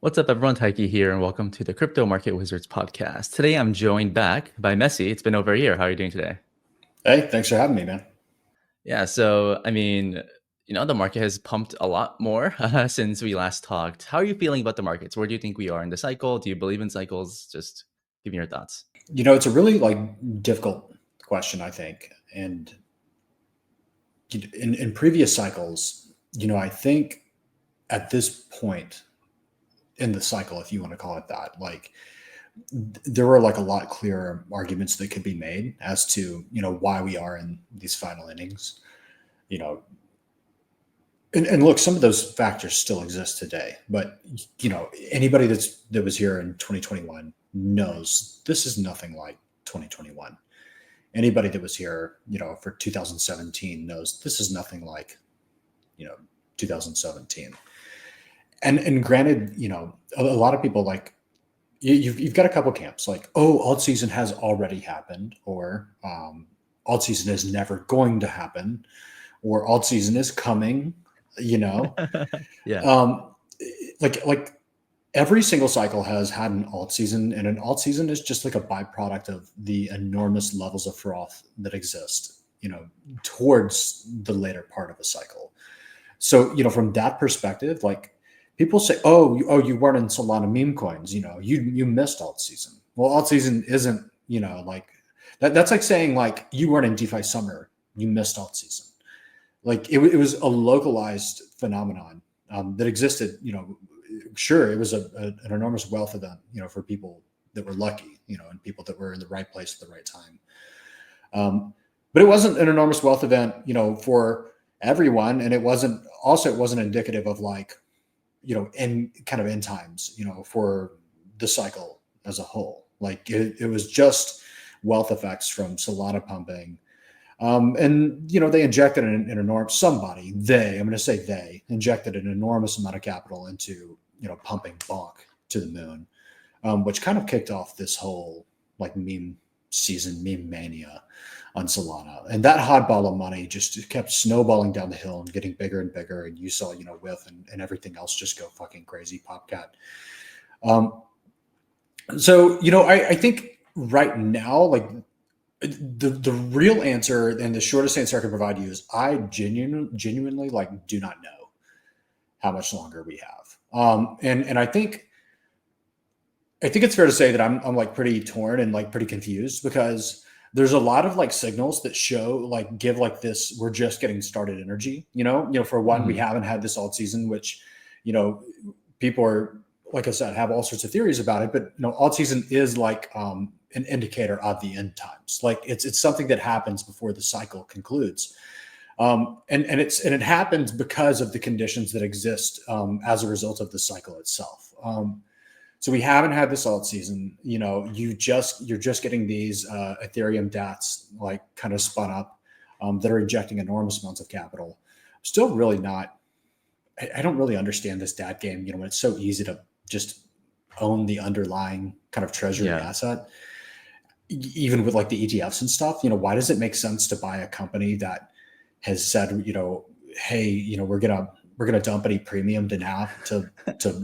What's up, everyone? Taiki here, and welcome to the Crypto Market Wizards podcast. Today, I'm joined back by Messi. It's been over a year. How are you doing today? Hey, thanks for having me, man. Yeah, so the market has pumped a lot more since we last talked. How are you feeling about the markets? Where do you think we are in the cycle? Do you believe in cycles? Just give me your thoughts. It's a really difficult question, I think. And in previous cycles, I think at this point in the cycle, if you want to call it that, there were a lot clearer arguments that could be made as to, why we are in these final innings. You know, and look, some of those factors still exist today, but anybody that was here in 2021 knows this is nothing like 2021. Anybody that was here, for 2017 knows this is nothing like, 2017. And granted, a lot of people you've got a couple camps like, oh, alt season has already happened, or alt season is never going to happen, or alt season is coming. Yeah, um, like every single cycle has had an alt season, and an alt season is just like a byproduct of the enormous levels of froth that exist, towards the later part of a cycle. So, from that perspective, people say, oh, you weren't in Solana meme coins, you missed alt season. Well, alt season isn't, that's like saying you weren't in DeFi summer, you missed alt season. It was a localized phenomenon that existed. Sure, it was an enormous wealth event, for people that were lucky, and people that were in the right place at the right time. But it wasn't an enormous wealth event, for everyone, and it wasn't indicative of in kind of end times, for the cycle as a whole. It was just wealth effects from Solana pumping. And they injected I'm going to say they injected an enormous amount of capital into pumping bonk to the moon, which kind of kicked off this whole meme season, meme mania on Solana. And that hot ball of money just kept snowballing down the hill and getting bigger and bigger. And you saw With and everything else just go fucking crazy, Popcat. So I think right now, the real answer and the shortest answer I can provide you is I genuinely do not know how much longer we have. And I think it's fair to say that I'm pretty torn and pretty confused, because there's a lot of signals that show give this we're just getting started energy. For one, we haven't had this alt season, which people are, like I said, have all sorts of theories about it, but alt season is an indicator of the end times. It's something that happens before the cycle concludes. And it happens because of the conditions that exist as a result of the cycle itself. So we haven't had this alt season. You're just getting these Ethereum DATs kind of spun up that are injecting enormous amounts of capital. Still really not. I don't really understand this DAT game. When it's so easy to just own the underlying kind of treasury asset, even with the ETFs and stuff. Why does it make sense to buy a company that has said, hey, we're gonna dump any premium to now to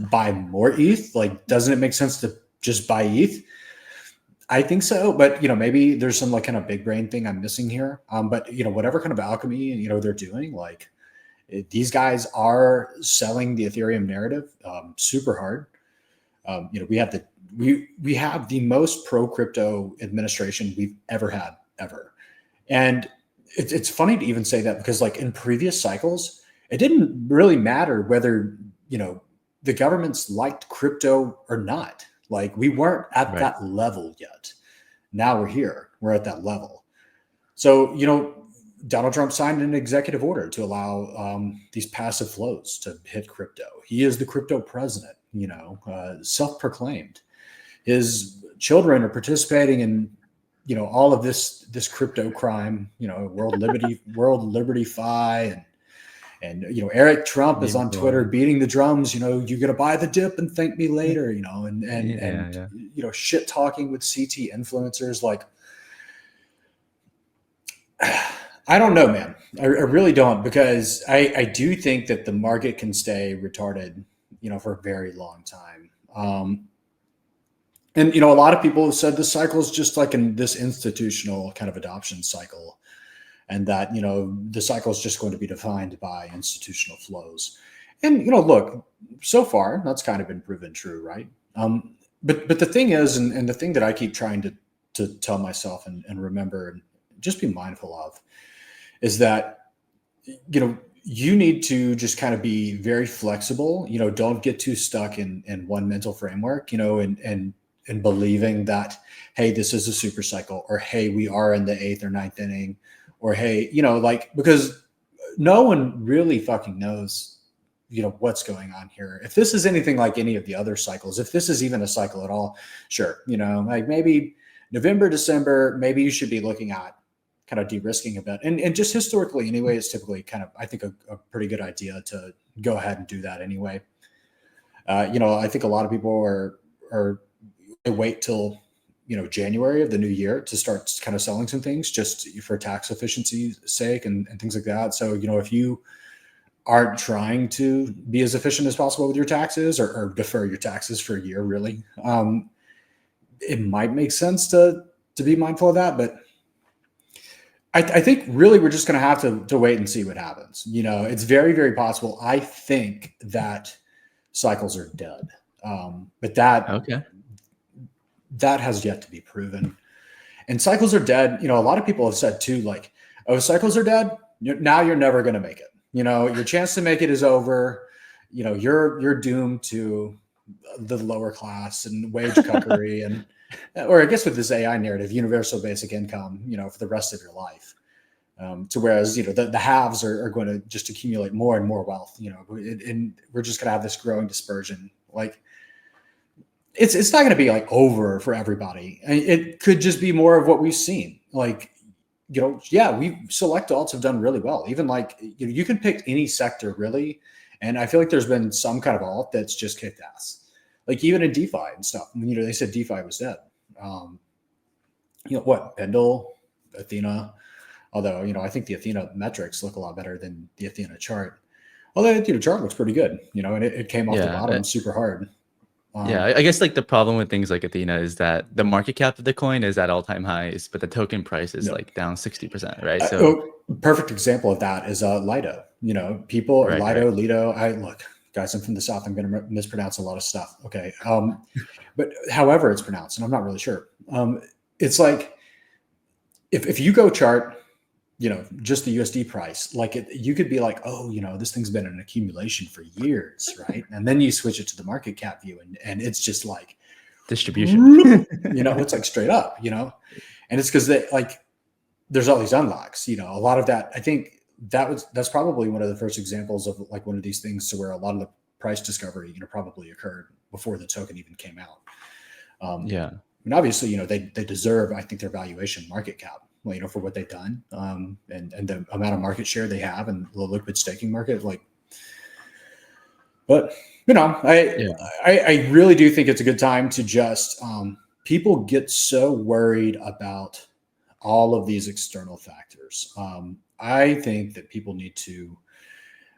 buy more ETH? Doesn't it make sense to just buy ETH? I think so, but maybe there's some kind of big brain thing I'm missing here. But whatever kind of alchemy they're doing, these guys are selling the Ethereum narrative super hard. We have the most pro crypto administration we've ever had ever, and it's funny to even say that, because in previous cycles, it didn't really matter whether the governments liked crypto or not. We weren't at that level yet. Now we're here. We're at that level. So Donald Trump signed an executive order to allow these passive flows to hit crypto. He is the crypto president, self-proclaimed. His children are participating in, all of this crypto crime, World Liberty Fi, and Eric Trump is on Twitter beating the drums. You got to buy the dip and thank me later. And shit talking with CT influencers. I don't know, man. I really don't, because I do think that the market can stay retarded, for a very long time. And a lot of people have said this cycle is just like in this institutional kind of adoption cycle, and that the cycle is just going to be defined by institutional flows. And look, so far that's kind of been proven true, right? But the thing is, and the thing that I keep trying to tell myself and remember and just be mindful of, is that you need to just kind of be very flexible. Don't get too stuck in one mental framework, and believing that, hey, this is a super cycle, or hey, we are in the 8th or 9th inning, or hey, because no one really fucking knows what's going on here. If this is anything like any of the other cycles, if this is even a cycle at all, sure, like maybe November, December, maybe you should be looking at kind of de-risking a bit. And just historically anyway, it's typically kind of, I think, a pretty good idea to go ahead and do that anyway. I think a lot of people they wait till January of the new year to start kind of selling some things just for tax efficiency's sake and things like that. So if you aren't trying to be as efficient as possible with your taxes, or defer your taxes for a year, really, it might make sense to be mindful of that. But I think really we're just going to have to wait and see what happens. It's very, very possible. I think that cycles are dead, but that has yet to be proven. And cycles are dead. A lot of people have said too, like, oh, cycles are dead. Now you're never going to make it. Your chance to make it is over. You're doomed to the lower class and wage cuckery and, or I guess with this AI narrative, universal basic income, for the rest of your life. To whereas, the haves are going to just accumulate more and more wealth, and we're just going to have this growing dispersion. Like, it's not going to be like over for everybody. It could just be more of what we've seen. Like, select alts have done really well. Even like, you can pick any sector really. And I feel like there's been some kind of alt that's just kicked ass. Like even in DeFi and stuff, they said DeFi was dead. Pendle, Athena, although, I think the Athena metrics look a lot better than the Athena chart. Although the chart looks pretty good, and it came off the bottom super hard. I guess like the problem with things like Athena is that the market cap of the coin is at all-time highs, but the token price is like down 60%, right? So perfect example of that is Lido. People right, Lido. Look, guys, I'm from the South. I'm going to mispronounce a lot of stuff. Okay. But however it's pronounced, and I'm not really sure. It's like, if you go chart, just the USD price, like you could be like, oh, this thing's been an accumulation for years, right? And then you switch it to the market cap view, and it's just like distribution. It's like straight up, and it's because there's all these unlocks, a lot of that. I think that's probably one of the first examples of like one of these things to where a lot of the price discovery, probably occurred before the token even came out. And obviously, they deserve, I think, their valuation market cap, for what they've done, and the amount of market share they have in the liquid staking market. But I really do think it's a good time to just, people get so worried about all of these external factors. I think that people need to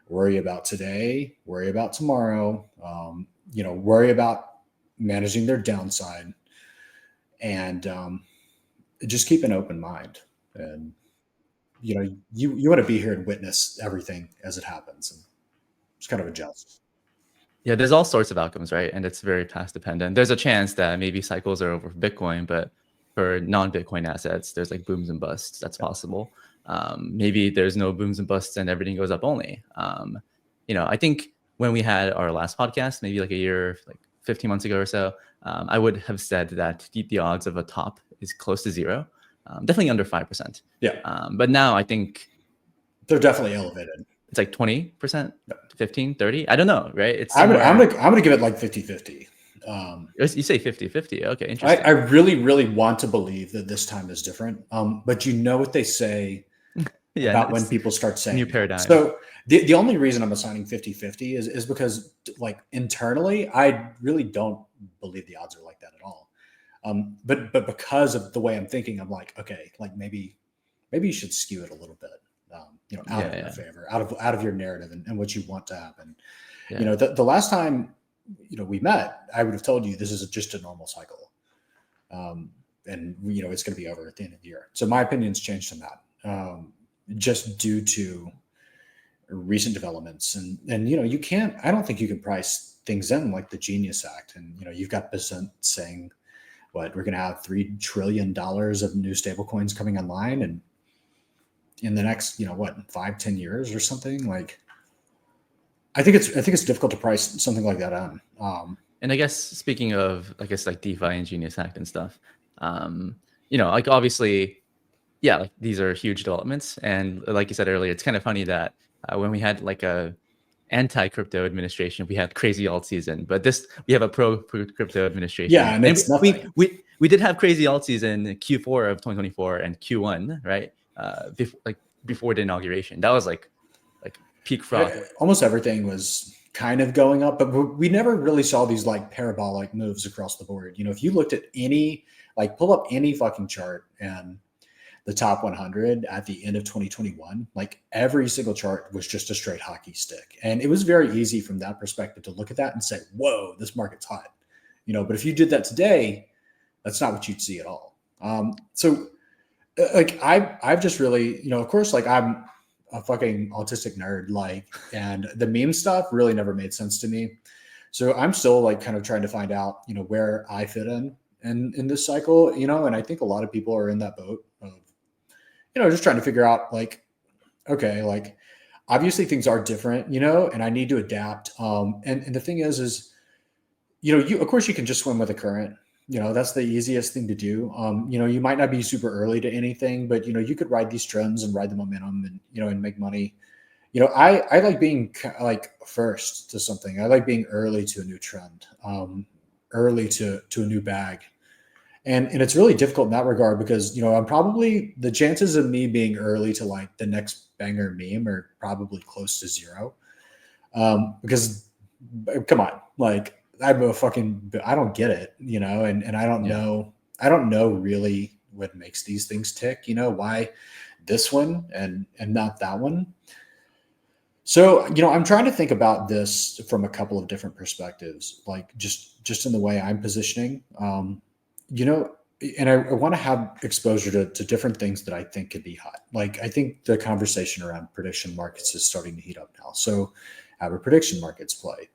worry about today, worry about tomorrow, worry about managing their downside, and just keep an open mind. And you want to be here and witness everything as it happens, and just kind of adjust. Yeah, there's all sorts of outcomes, right? And it's very task dependent. There's a chance that maybe cycles are over for Bitcoin, but for non-Bitcoin assets, there's like booms and busts. That's possible. Maybe there's no booms and busts and everything goes up only. I think when we had our last podcast, maybe like a year, like 15 months ago or so, I would have said that the odds of a top is close to zero, definitely under 5%. Yeah. But now I think they're definitely elevated. It's like 20%, 15, 30. I don't know, right? It's I'm gonna give it like 50-50. You say 50-50. Okay, interesting. I really, really want to believe that this time is different. But you know what they say about when people start saying new paradigm. So the only reason I'm assigning 50-50 is because like internally, I really don't believe the odds are like that at all. But because of the way I'm thinking, I'm like, okay, like maybe you should skew it a little bit, out of your favor, out of your narrative and what you want to happen. Yeah. The last time we met, I would have told you this is just a normal cycle. And it's going to be over at the end of the year. So my opinion's changed on that, just due to recent developments. And you can't, I don't think you can price things in like the Genius Act. And you've got Bezant saying we're going to have $3 trillion of new stablecoins coming online, and in the next 5-10 years or something. Like, I think it's difficult to price something like that on. And I guess speaking of, I guess, like DeFi and Genius Act and stuff, like obviously, yeah, like these are huge developments. And like you said earlier, it's kind of funny that when we had like a anti-crypto administration, we had crazy alt season, but we have a pro-crypto administration. Yeah, and it's nothing. We did have crazy alt season Q4 of 2024 and Q1, right? Before the inauguration, that was like peak fraud. Almost everything was kind of going up, but we never really saw these like parabolic moves across the board. If you looked at pull up any fucking chart and the top 100 at the end of 2021, like every single chart was just a straight hockey stick. And it was very easy from that perspective to look at that and say, whoa, this market's hot. But if you did that today, that's not what you'd see at all. So like I've just really, of course, like I'm a fucking autistic nerd, and the meme stuff really never made sense to me. So I'm still like kind of trying to find out, where I fit in this cycle, and I think a lot of people are in that boat of, just trying to figure out like, okay, like obviously things are different, and I need to adapt. And the thing is, of course you can just swim with the current. That's the easiest thing to do. You might not be super early to anything, but you could ride these trends and ride the momentum and and make money. I like being like first to something. I like being early to a new trend, early to a new bag. And it's really difficult in that regard because, I'm probably, the chances of me being early to like the next banger meme are probably close to zero. Because come on, like I don't get it, and I don't know. I don't know really what makes these things tick, why this one and not that one. So, I'm trying to think about this from a couple of different perspectives, like just in the way I'm positioning, and I want to have exposure to different things that I think could be hot. Like, I think the conversation around prediction markets is starting to heat up now. So have a prediction markets play.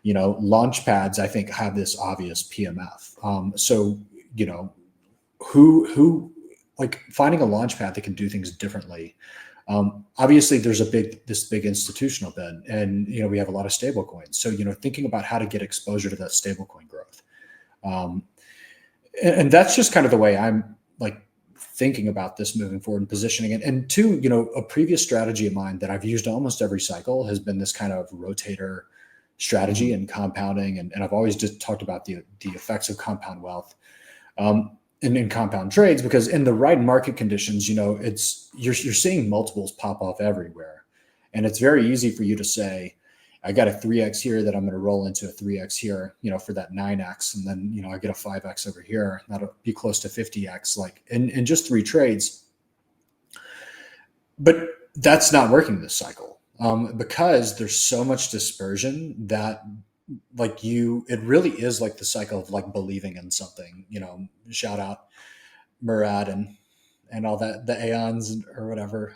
Launch pads, I think, have this obvious PMF. So, who like finding a launch pad that can do things differently. Obviously, there's this big institutional bid, and we have a lot of stable coins. So thinking about how to get exposure to that stable coin growth, and that's just kind of the way I'm like thinking about this moving forward and positioning it. And two, a previous strategy of mine that I've used almost every cycle has been this kind of rotator strategy and compounding, and I've always just talked about the effects of compound wealth. And in compound trades, because in the right market conditions, you're seeing multiples pop off everywhere. And it's very easy for you to say, I got a 3x here that I'm going to roll into a 3x here, for that 9x. And then, I get a 5x over here. That'll be close to 50x, like in just 3 trades. But that's not working this cycle because there's so much dispersion that it really is like the cycle of like believing in something, shout out Murad and all that, the Aeons or whatever.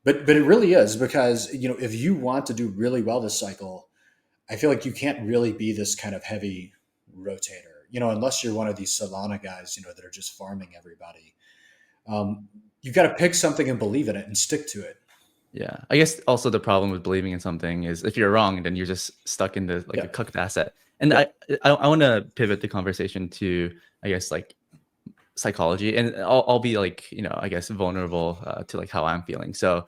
But it really is because, if you want to do really well this cycle, I feel like you can't really be this kind of heavy rotator, unless you're one of these Solana guys, that are just farming everybody. You've got to pick something and believe in it and stick to it. Yeah, I guess also the problem with believing in something is if you're wrong, then you're just stuck in the a cooked asset. And I want to pivot the conversation to, I guess, like psychology, and I'll be like, I guess vulnerable to like how I'm feeling. So,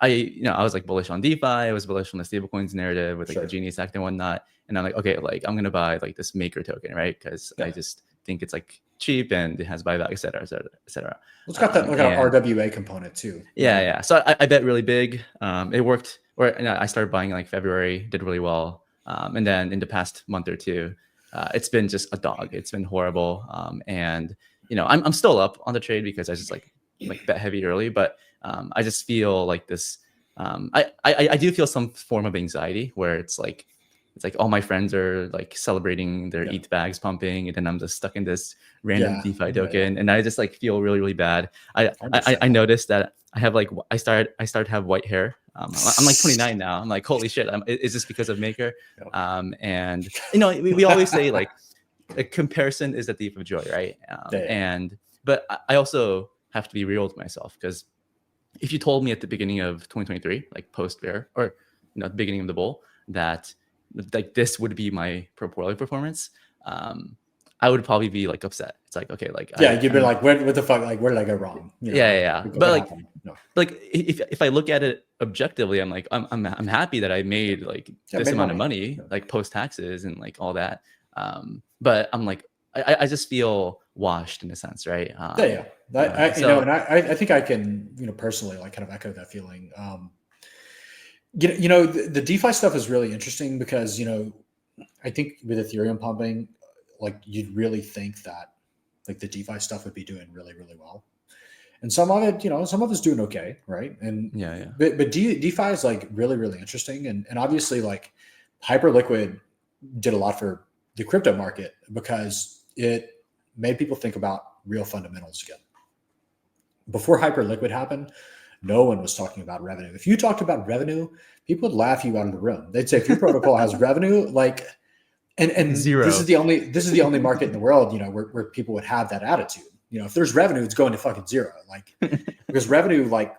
I was like bullish on DeFi. I was bullish on the stablecoins narrative with like the Genius Act and whatnot. And I'm like, okay, like I'm gonna buy like this maker token, right? Because I just think it's like cheap and it has buyback, et cetera, et cetera, et cetera. It's got that like an RWA component too. Yeah. So I bet really big. It worked. I started buying in like February, did really well. And then in the past month or two, it's been just a dog. It's been horrible. And I'm still up on the trade because I just like bet heavy early, but I just feel like this. I do feel some form of anxiety where it's like it's like all my friends are like celebrating their ETH bags pumping, and then I'm just stuck in this random DeFi token, and I just like feel really, really bad. I noticed that I have like I started to have white hair. I'm like 29 now. I'm like, holy shit! Is this because of Maker? And you know, we always say like a comparison is the thief of joy, right? And but I also have to be real with myself, because if you told me at the beginning of 2023, like post bear, or you know, the beginning of the bull, that like this would be my portfolio performance, I would probably be like upset. It's like, okay, like you'd be like, what the fuck, like where did I go wrong? You know, yeah. But like, like if I look at it objectively, I'm like, I'm happy that I made like this amount of money, like post taxes and like all that. But I'm like, I just feel washed in a sense, right? You know, and I think I can, you know, personally like kind of echo that feeling. You know, the DeFi stuff is really interesting because, you know, I think with Ethereum pumping, like you'd really think that like the DeFi stuff would be doing really, really well. And some of it, you know, some of it's doing okay, right? And but DeFi is like really, really interesting. And obviously like Hyperliquid did a lot for the crypto market because it made people think about real fundamentals again. Before Hyperliquid happened, no one was talking about revenue. If you talked about revenue, people would laugh you out of the room. They'd say, if your protocol has revenue, like, and zero. This is the only market in the world, you know, where people would have that attitude. You know, if there's revenue, it's going to fucking zero. Like, because revenue, like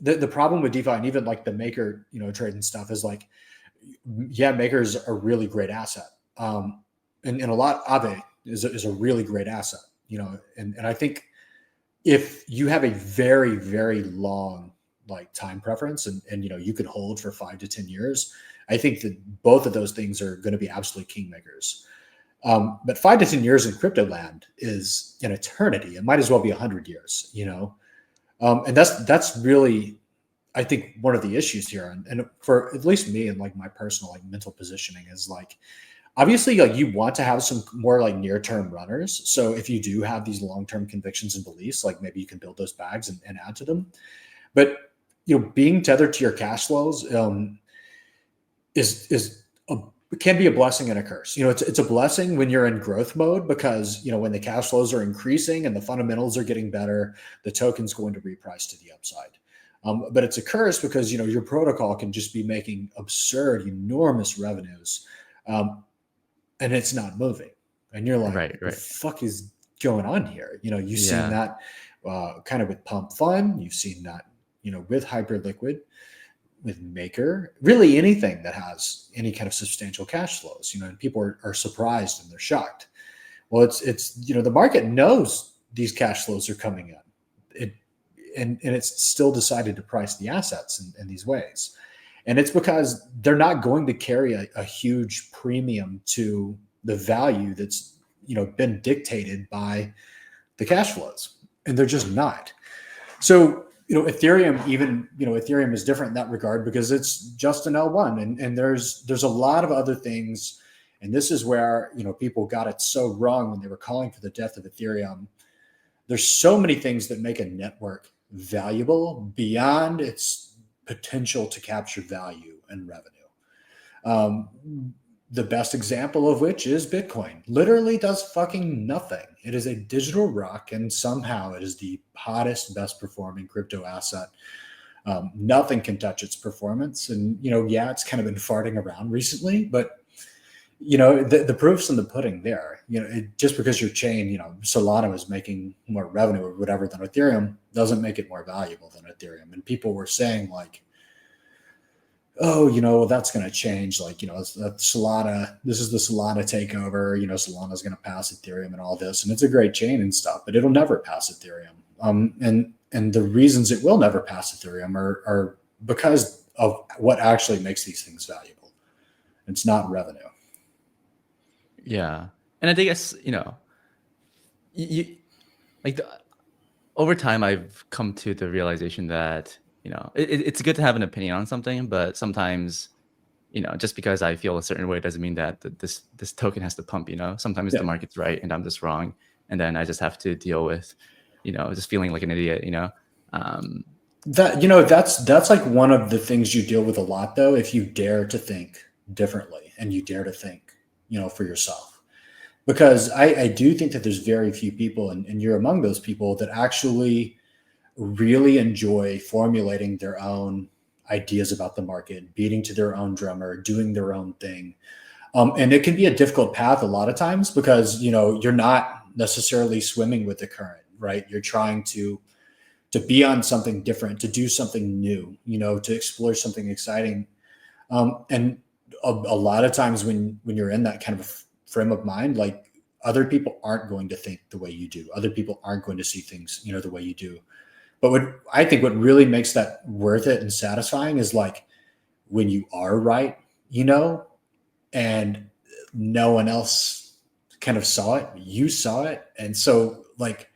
the problem with DeFi and even like the Maker, you know, trade and stuff is like, yeah, Maker's a really great asset. And a lot of it is a really great asset, you know, and I think if you have a very, very long like time preference and you know, you could hold for 5 to 10 years, I think that both of those things are going to be absolute kingmakers. But 5 to 10 years in crypto land is an eternity. It might as well be 100 years, you know? And that's really, I think, one of the issues here. And for at least me and like my personal like mental positioning is like, obviously like you want to have some more like near-term runners. So if you do have these long-term convictions and beliefs, like maybe you can build those bags and add to them. But, you know, being tethered to your cash flows can be a blessing and a curse. You know, it's a blessing when you're in growth mode because, you know, when the cash flows are increasing and the fundamentals are getting better, the token's going to reprice to the upside. But it's a curse because, you know, your protocol can just be making absurd, enormous revenues. And it's not moving. And you're like, right. What the fuck is going on here? You know, you've seen that kind of with Pump Fun. You've seen that, you know, with Hyperliquid, with Maker, really anything that has any kind of substantial cash flows, you know, and people are surprised and they're shocked. Well, it's, you know, the market knows these cash flows are coming in. And it's still decided to price the assets in these ways. And it's because they're not going to carry a huge premium to the value that's, you know, been dictated by the cash flows. And they're just not. So, you know, Ethereum is different in that regard because it's just an L1 and there's a lot of other things. And this is where, you know, people got it so wrong when they were calling for the death of Ethereum. There's so many things that make a network valuable beyond its potential to capture value and revenue. The best example of which is Bitcoin. Literally does fucking nothing. It is a digital rock, and somehow it is the hottest, best performing crypto asset. Nothing can touch its performance. And, you know, yeah, it's kind of been farting around recently, but, you know, the proof's in the pudding there. You know, just because your chain, you know, Solana is making more revenue or whatever than Ethereum doesn't make it more valuable than Ethereum. And people were saying like, oh, you know, that's going to change. Like, you know, Solana, this is the Solana takeover, you know, Solana's going to pass Ethereum and all this. And it's a great chain and stuff, but it'll never pass Ethereum. And the reasons it will never pass Ethereum are because of what actually makes these things valuable. It's not revenue. Yeah. And I think it's, you know, over time, I've come to the realization that, you know, it's good to have an opinion on something, but sometimes, you know, just because I feel a certain way doesn't mean that this token has to pump, you know. Sometimes the market's right and I'm just wrong. And then I just have to deal with, you know, just feeling like an idiot, you know. That, you know, that's like one of the things you deal with a lot, though, if you dare to think differently and you dare to think, for yourself. Because I do think that there's very few people, and you're among those people, that actually really enjoy formulating their own ideas about the market, beating to their own drummer, doing their own thing. And it can be a difficult path a lot of times because, you're not necessarily swimming with the current, right? You're trying to be on something different, to do something new, to explore something exciting. And a lot of times when you're in that kind of frame of mind, like, other people aren't going to think the way you do. Other people aren't going to see things, the way you do. But what really makes that worth it and satisfying is like when you are right, and no one else kind of saw it, you saw it. And so like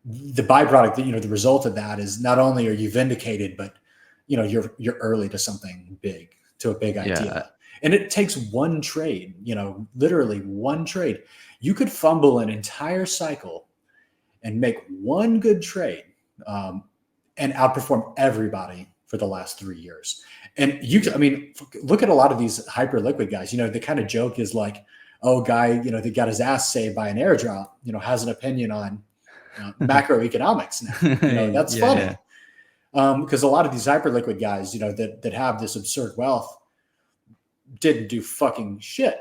the byproduct, the result of that is not only are you vindicated, but you're early to something big, to a big idea. Yeah. And it takes one trade, literally one trade. You could fumble an entire cycle and make one good trade, and outperform everybody for the last 3 years. And look at a lot of these hyper liquid guys. The kind of joke is like, oh, guy, that got his ass saved by an airdrop, has an opinion on macroeconomics now. That's funny. Because a lot of these hyper liquid guys, that have this absurd wealth didn't do fucking shit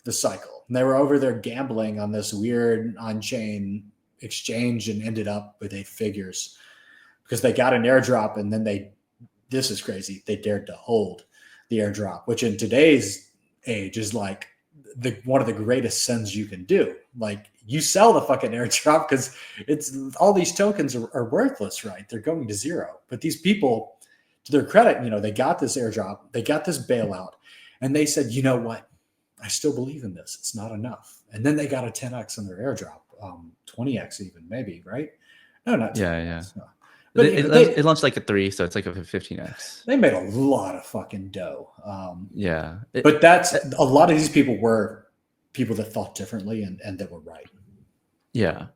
this cycle. And they were over there gambling on this weird on-chain exchange and ended up with 8 figures because they got an airdrop, and then this is crazy, they dared to hold the airdrop, which in today's age is like one of the greatest sins you can do. Like, you sell the fucking airdrop because it's all these tokens are worthless, right? They're going to zero. But these people, to their credit, they got this airdrop, they got this bailout, and they said, you know what? I still believe in this. It's not enough. And then they got a 10x on their airdrop, 20x even, maybe, right? No, not 10x. Yeah. No. But it launched like a 3, so it's like a 15x. They made a lot of fucking dough. But that's a lot of these people were people that thought differently and that were right. Yeah.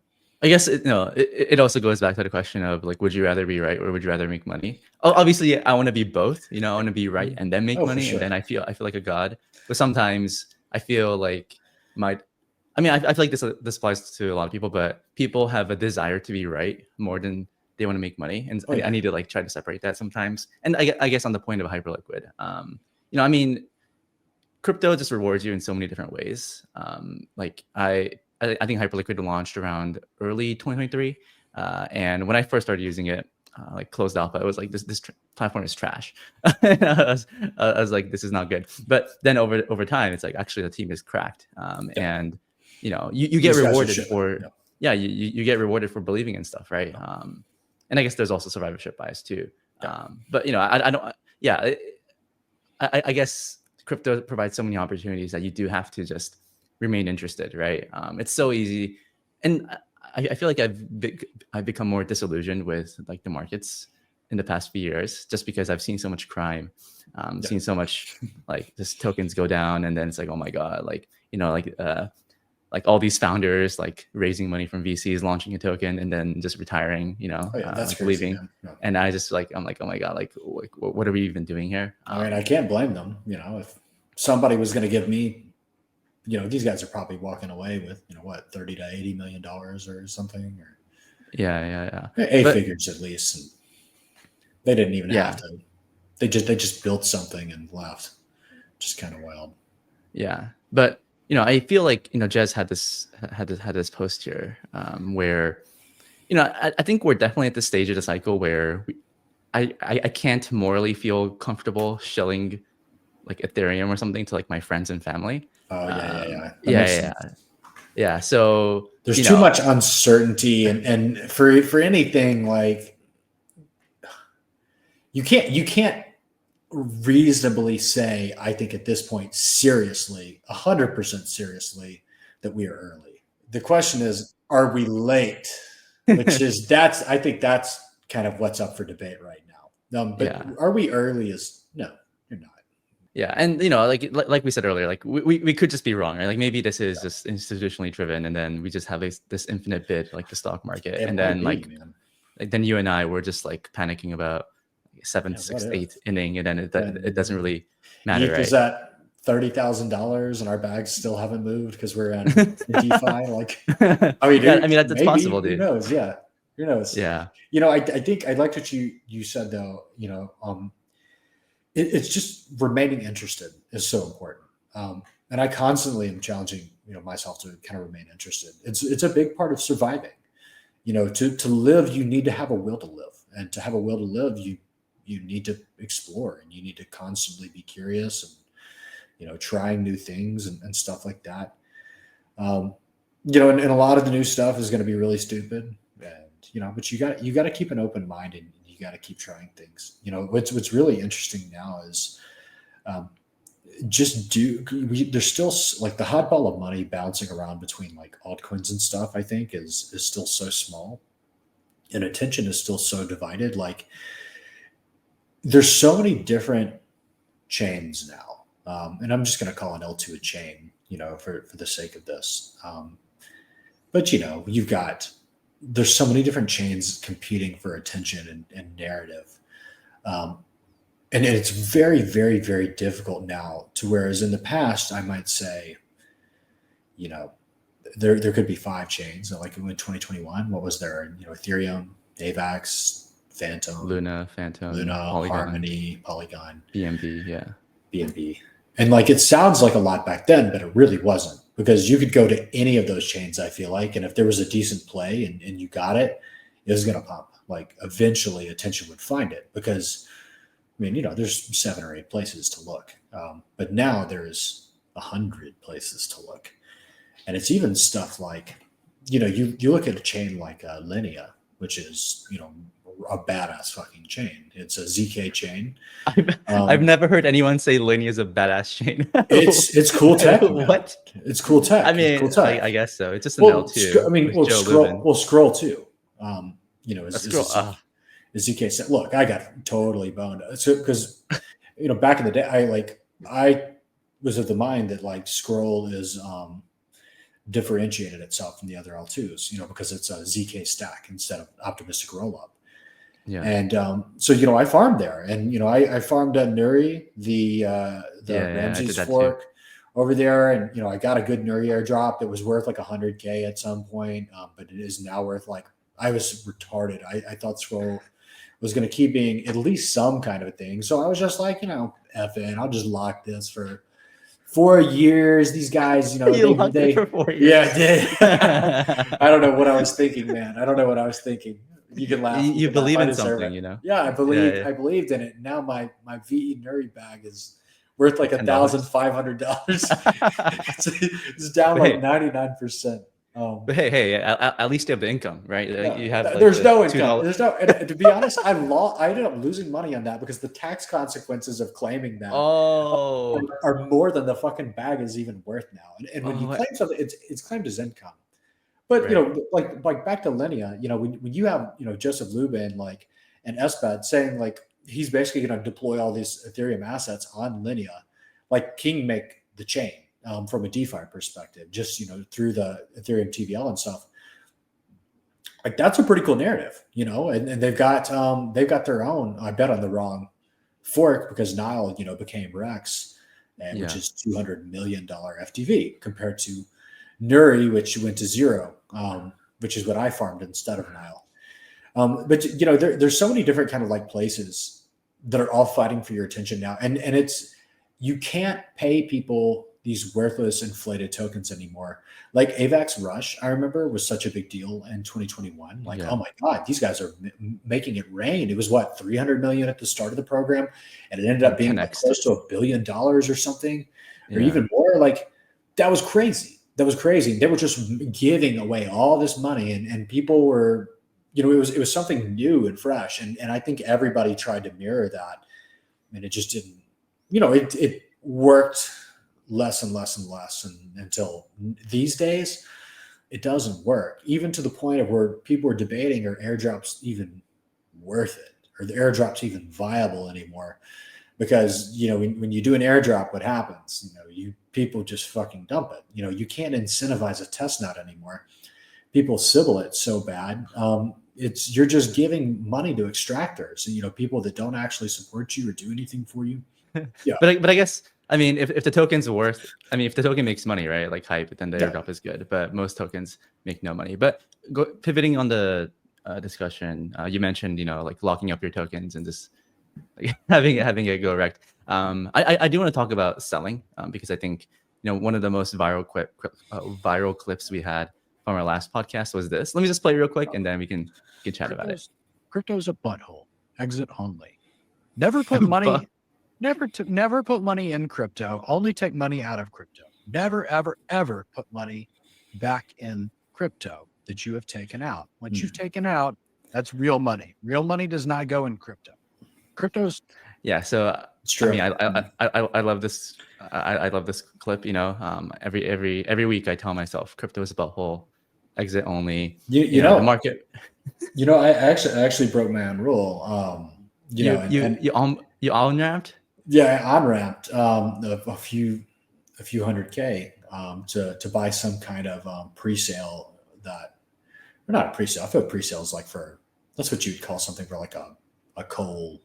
I guess it also goes back to the question of like, would you rather be right or would you rather make money? Obviously, I want to be both. I want to be right and then make money, sure. and then I feel like a god. But sometimes I feel like I feel like this applies to a lot of people, but people have a desire to be right more than they want to make money, and I need to like try to separate that sometimes. And I guess on the point of hyperliquid, crypto just rewards you in so many different ways. Like I think hyperliquid launched around early 2023, and when I first started using it, like closed alpha, it was like this platform is trash. I was like, this is not good. But then over time, it's like actually the team is cracked, and you get rewarded for you get rewarded for believing in stuff, right? And I guess there's also survivorship bias too. But I don't. I guess crypto provides so many opportunities that you do have to just remain interested, right? It's so easy, and I feel like I've become more disillusioned with like the markets in the past few years, just because I've seen so much crime, seen so much like just tokens go down, and then it's like, oh my god, like all these founders like raising money from VCs, launching a token, and then just retiring, that's crazy, leaving. Yeah. And I just I'm like, oh my god, like what are we even doing here? I can't blame them. If somebody was going to give me, these guys are probably walking away with, what, $30 to $80 million or something, or 8 figures at least. And they didn't even have to. They just built something and left. Just kind of wild. Yeah, but I feel like Jez had this post here where I think we're definitely at the stage of the cycle where I can't morally feel comfortable shilling like Ethereum or something to like my friends and family. Yeah. So there's too much uncertainty, and for anything, like you can't reasonably say, I think at this point, seriously, 100% seriously, that we are early. The question is, are we late? Which is I think that's kind of what's up for debate right now. Are we early? No, you're not. Yeah, and like we said earlier, like we could just be wrong, right? Like maybe this is just institutionally driven, and then we just have this infinite bid like the stock market, and then like then you and I were just like panicking about 7th, 6th, 8th inning, and then it doesn't really matter. ETH right? is at $30,000 and our bags still haven't moved because we're in DeFi. Like, I mean, Yeah, dude, I mean that's maybe, possible, who dude. knows? Yeah, who knows? Yeah. I think I liked what you said though. It's just remaining interested is so important. And I constantly am challenging, myself to kind of remain interested. It's a big part of surviving. To live, you need to have a will to live, and to have a will to live, you need to explore, and you need to constantly be curious and trying new things and stuff like that. And a lot of the new stuff is going to be really stupid, and but you got to keep an open mind, and you got to keep trying things. What's really interesting now is there's still like the hot ball of money bouncing around between like altcoins and stuff. I think is still so small, and attention is still so divided. Like there's so many different chains now, and I'm just going to call an L2 a chain, for the sake of this. But there's so many different chains competing for attention and narrative. And it's very, very, very difficult now to, whereas in the past, I might say, there could be 5 chains. So like in 2021, what was there? Ethereum, AVAX, Phantom, Luna, Polygon, Harmony, Polygon, BNB, yeah. BNB. And like, it sounds like a lot back then, but it really wasn't, because you could go to any of those chains, I feel like. And if there was a decent play and you got it, it was going to pump. Like eventually attention would find it, because there's 7 or 8 places to look. But now there's 100 places to look. And it's even stuff like, you look at a chain like Linea, which is, a badass fucking chain. It's a ZK chain. I've never heard anyone say Linea is a badass chain. It's cool tech. What? It's cool tech. I mean, cool tech. I guess so. It's just an L2. Scroll too. Scroll. ZK said, look, I got totally boned. So, because, back in the day, I was of the mind that like Scroll is differentiated itself from the other L2s, because it's a ZK stack instead of optimistic rollup. Yeah. And so, I farmed there, and, I farmed at Nuri, the Ramses fork over there. And, I got a good Nuri airdrop that was worth like 100K at some point. But it is now worth like, I was retarded. I thought Scroll was going to keep being at least some kind of a thing. So I was just like, F it, I'll just lock this for 4 years. These guys, they for 4 years. Yeah, I did. I don't know what I was thinking, man. I don't know what I you can laugh. You believe in something, Yeah, I believed. Yeah. I believed in it. Now my VE Nuri bag is worth like $1,500. It's down like 99%. But hey, at least you have the income, right? Yeah, you have. Like, there's no income. There's no. And to be honest, I ended up losing money on that because the tax consequences of claiming that are more than the fucking bag is even worth now. And when you claim something, it's claimed as income. But like back to Linea, when you have Joseph Lubin like and SBAT saying like he's basically going to deploy all these Ethereum assets on Linea, like King make the chain. From a DeFi perspective, just through the Ethereum TVL and stuff, like that's a pretty cool narrative, and they've got their own. I bet on the wrong fork because Nile became Rex, which is $200 million FTV compared to Nuri, which went to 0, which is what I farmed instead of Nile. But there's so many different kind of like places that are all fighting for your attention now, and it's you can't pay people these worthless inflated tokens anymore. Like AVAX Rush, I remember, was such a big deal in 2021. Like, oh my God, these guys are making it rain. It was what, 300 million at the start of the program, and it ended up being like close to $1 billion or something, or even more. Like, that was crazy. That was crazy. They were just giving away all this money, and people were, it was something new and fresh, and I think everybody tried to mirror that, and it just didn't. It worked less and less and less until these days it doesn't work, even to the point of where people are debating are airdrops even worth it, or the airdrops even viable anymore, because when you do an airdrop, what happens? People just fucking dump it. You can't incentivize a test net anymore. People sybil it so bad. You're just giving money to extractors, people that don't actually support you or do anything for you. Yeah. But I guess I mean, if the token's worth, I mean, if the token makes money, right, like hype, then the Yeah. airdrop is good. But most tokens make no money. But pivoting on the discussion, you mentioned, like locking up your tokens and just like, having it go wrecked. I do want to talk about selling because I think one of the most viral clips we had from our last podcast was this. Let me just play real quick, and then we can chat about it. Crypto's a butthole. Exit only. Never put money. Never put money in crypto. Only take money out of crypto. Never, ever, ever put money back in crypto that you have taken out. Once you've taken out, that's real money. Real money does not go in crypto. Crypto's So It's true. I mean, I love this. I love this clip. Every week I tell myself, crypto is a butthole, exit only. You know the market. I actually broke my own rule. You on-ramped? Yeah, I on-ramped a few 100K to buy some kind of pre-sale that, or not a pre-sale. I feel pre-sale is like that's what you'd call something for like a coal,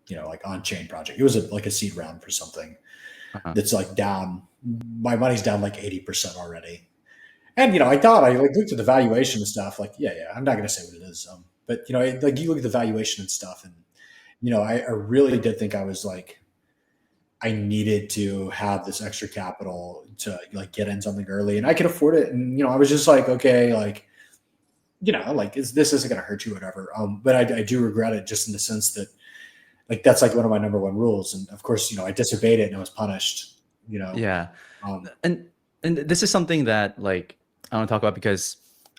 like on-chain project. It was like a seed round for something that's like down. My money's down like 80% already. And, I thought I looked at the valuation and stuff like, yeah, I'm not going to say what it is. But, like you look at the valuation and stuff and, I really did think I was like, I needed to have this extra capital to like get in something early and I could afford it. And, I was just like, okay, like, this isn't going to hurt you, whatever. But I do regret it just in the sense that like, that's like one of my number one rules. And of course, I disobeyed it and I was punished, Yeah. And this is something that like, I want to talk about because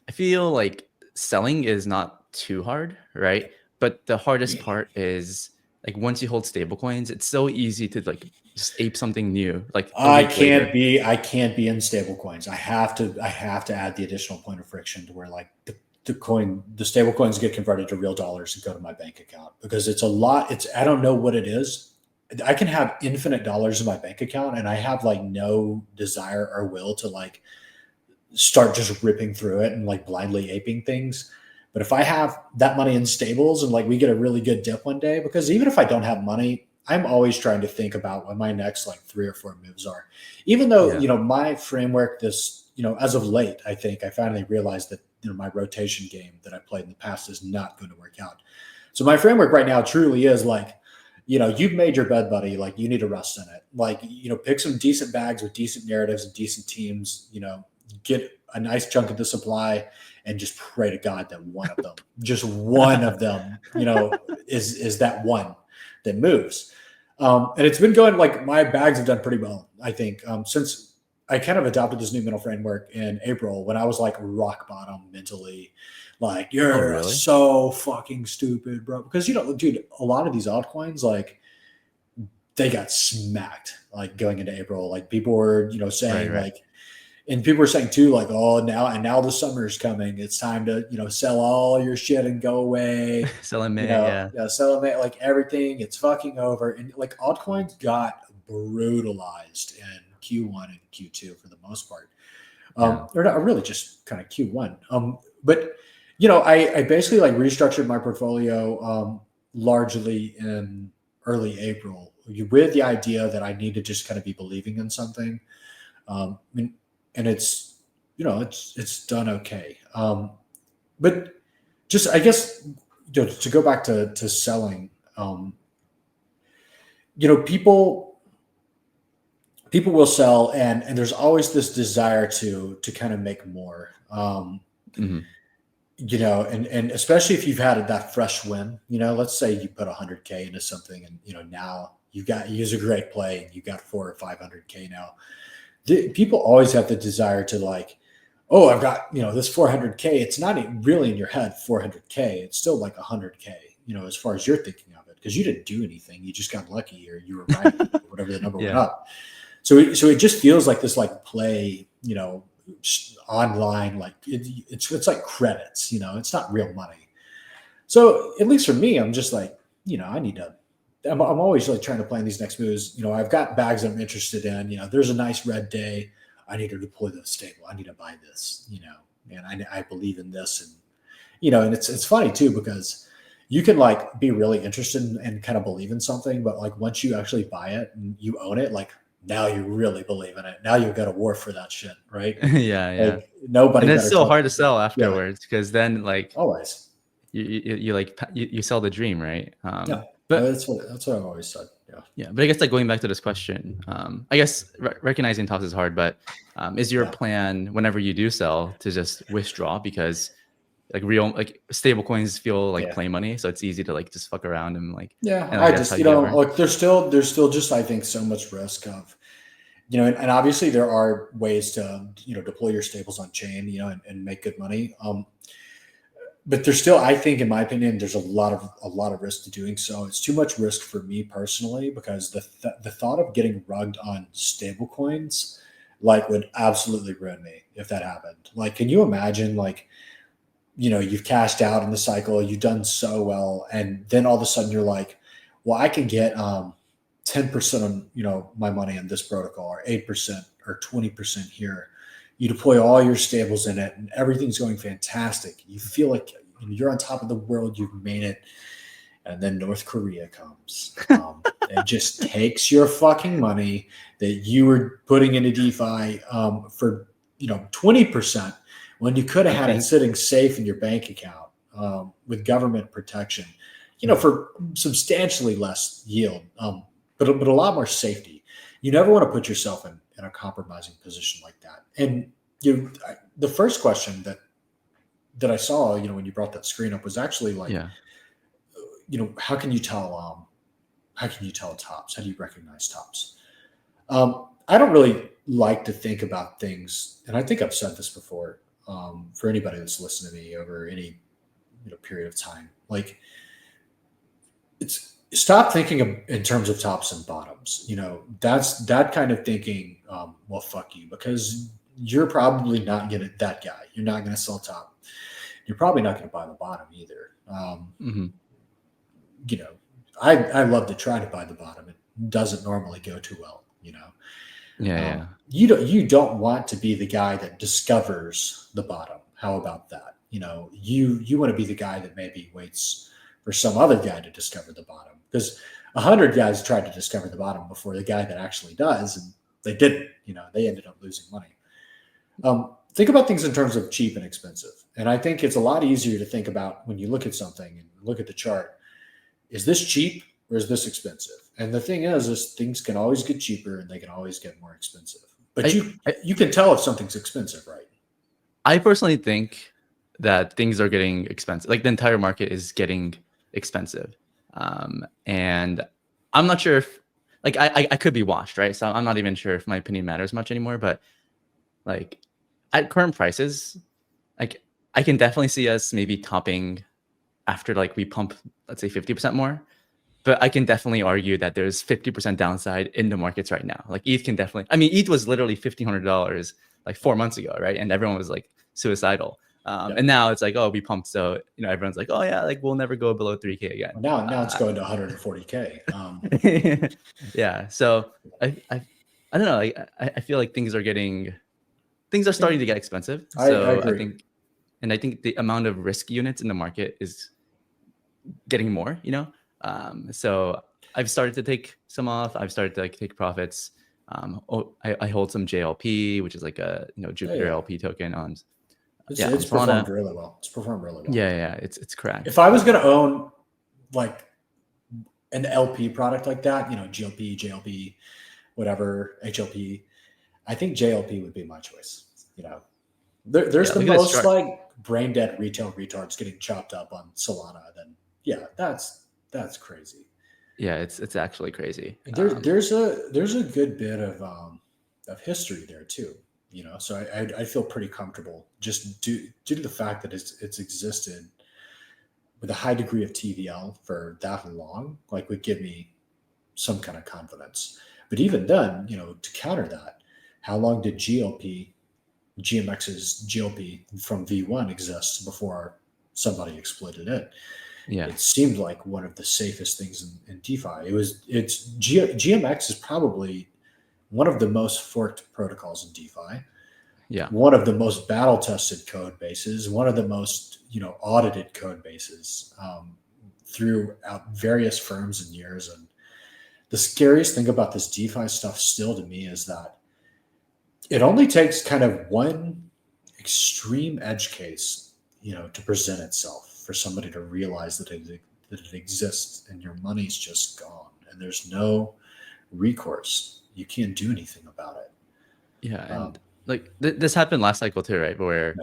I feel like selling is not too hard, right? But the hardest part is like once you hold stable coins, it's so easy to like just ape something new. Like I can't be in stable coins. I have to add the additional point of friction to where like the stable coins get converted to real dollars and go to my bank account because it's a lot. I don't know what it is. I can have infinite dollars in my bank account and I have like no desire or will to like start just ripping through it and like blindly aping things. But if I have that money in stables and like we get a really good dip one day, because even if I don't have money, I'm always trying to think about what my next like 3 or 4 moves are. Even though, my framework, as of late, I think I finally realized that, my rotation game that I played in the past is not going to work out. So my framework right now truly is like, you've made your bed, buddy. Like you need to rest in it. Like, pick some decent bags with decent narratives and decent teams, get a nice chunk of the supply and just pray to God that one of them, just one of them, is that one that moves. And it's been going like my bags have done pretty well, I think, since I kind of adopted this new mental framework in April when I was like rock bottom mentally, like you're so fucking stupid, bro. Because, dude, a lot of these altcoins, like they got smacked like going into April. Like people were, saying like, and people were saying too, like, oh, now the summer's coming. It's time to, sell all your shit and go away. Sell in May, sell in May, like everything. It's fucking over. And like altcoins got brutalized in Q1 and Q2 for the most part. Or not really just kind of Q1. But, I basically like restructured my portfolio largely in early April with the idea that I need to just kind of be believing in something. And it's, it's done okay. But just, I guess, to go back to selling, people will sell and there's always this desire to kind of make more, and especially if you've had that fresh win, let's say you put 100K into something and, now you use a great play and you got 400 or 500K now. People always have the desire to like, oh, I've got, this 400K. It's not really in your head 400K. It's still like 100K, as far as you're thinking of it, because you didn't do anything. You just got lucky or you were right, or whatever the number went up. So it just feels like this like play, online, like it's like credits, it's not real money. So at least for me, I'm just like, I'm always like trying to plan these next moves. I've got bags I'm interested in. There's a nice red day. I need to deploy this stable. I need to buy this. And I believe in this. And and it's funny too because you can like be really interested in and kind of believe in something, but like once you actually buy it and you own it, like now you really believe in it. Now you've got to war for that shit, right? Yeah, yeah. Like nobody And it's better so tell hard you. to sell Yeah, afterwards because then like always. you like you sell the dream, right? Yeah, But that's what I've always said. Yeah, yeah, but I guess like going back to this question, I guess recognizing tops is hard, but is your yeah. plan whenever you do sell to just withdraw because like real like stable coins feel like Yeah. play money, so it's easy to like just fuck around and like Yeah, and I like that's just, how you get around. look, there's still just, I think, so much risk of, and obviously there are ways to, deploy your stables on chain, and make good money. But there's still, I think, in my opinion, there's a lot of risk to doing so. It's too much risk for me personally because the thought of getting rugged on stable coins, like, would absolutely ruin me if that happened. Like, can you imagine, like, you've cashed out in the cycle, you've done so well, and then all of a sudden you're like, well, I can get 10% on my money in this protocol, or 8% or 20% here. You deploy all your stables in it and everything's going fantastic. You feel like you're on top of the world, you've made it. And then North Korea comes and just takes your fucking money that you were putting into DeFi for 20%, when you could have had it sitting safe in your bank account with government protection, for substantially less yield, but a lot more safety. You never want to put yourself in a compromising position like that. And the first question that I saw, when you brought that screen up, was actually like, Yeah. How can you tell tops? How do you recognize tops? I don't really like to think about things, and I think I've said this before, for anybody that's listened to me over any period of time. Like, stop thinking in terms of tops and bottoms. That's that kind of thinking. Well, fuck you, because you're probably not that guy. You're not going to sell top. You're probably not going to buy the bottom either. I love to try to buy the bottom. It doesn't normally go too well. Yeah. You don't want to be the guy that discovers the bottom. How about that? You want to be the guy that maybe waits for some other guy to discover the bottom, because 100 guys tried to discover the bottom before the guy that actually does, and they didn't. They ended up losing money. Think about things in terms of cheap and expensive, and I think it's a lot easier to think about when you look at something and look at the chart. Is this cheap or is this expensive? And the thing is things can always get cheaper and they can always get more expensive. But you can tell if something's expensive, right? I personally think that things are getting expensive. Like the entire market is getting expensive. And I'm not sure if like I could be washed, right? So I'm not even sure if my opinion matters much anymore. But like at current prices, like I can definitely see us maybe topping after like we pump, let's say 50% more. But I can definitely argue that there's 50% downside in the markets right now. Like ETH can definitely, I mean, ETH was literally $1,500 like 4 months ago, right? And everyone was like suicidal. And now it's like, oh, we pumped. So, everyone's like, oh yeah, like we'll never go below 3K again. Well, now it's going to 140K. Yeah. So I don't know. Like, I feel like things are starting to get expensive. So I agree. I think the amount of risk units in the market is getting more, so I've started to take some off. I've started to like take profits. I hold some JLP, which is like a Jupiter LP token on. It's performed really well. It's performed really well. Yeah. It's cracked. If I was going to own like an LP product like that, GLP, JLP, whatever, HLP, I think JLP would be my choice. There's the most like brain dead retail retards getting chopped up on Solana. Then that's crazy. Yeah, it's actually crazy. There's a good bit of history there too. So I feel pretty comfortable just due to the fact that it's existed with a high degree of TVL for that long, like would give me some kind of confidence. But even then, to counter that, how long did GMX's GLP from V1 exist before somebody exploited it? Yeah, it seemed like one of the safest things in DeFi. GMX is probably one of the most forked protocols in DeFi. Yeah, one of the most battle tested code bases, one of the most audited code bases throughout various firms and years. And the scariest thing about this DeFi stuff still to me is that it only takes kind of one extreme edge case, to present itself for somebody to realize that it exists, and your money's just gone and there's no recourse. You can't do anything about it. Yeah, and like this happened last cycle too, right? Where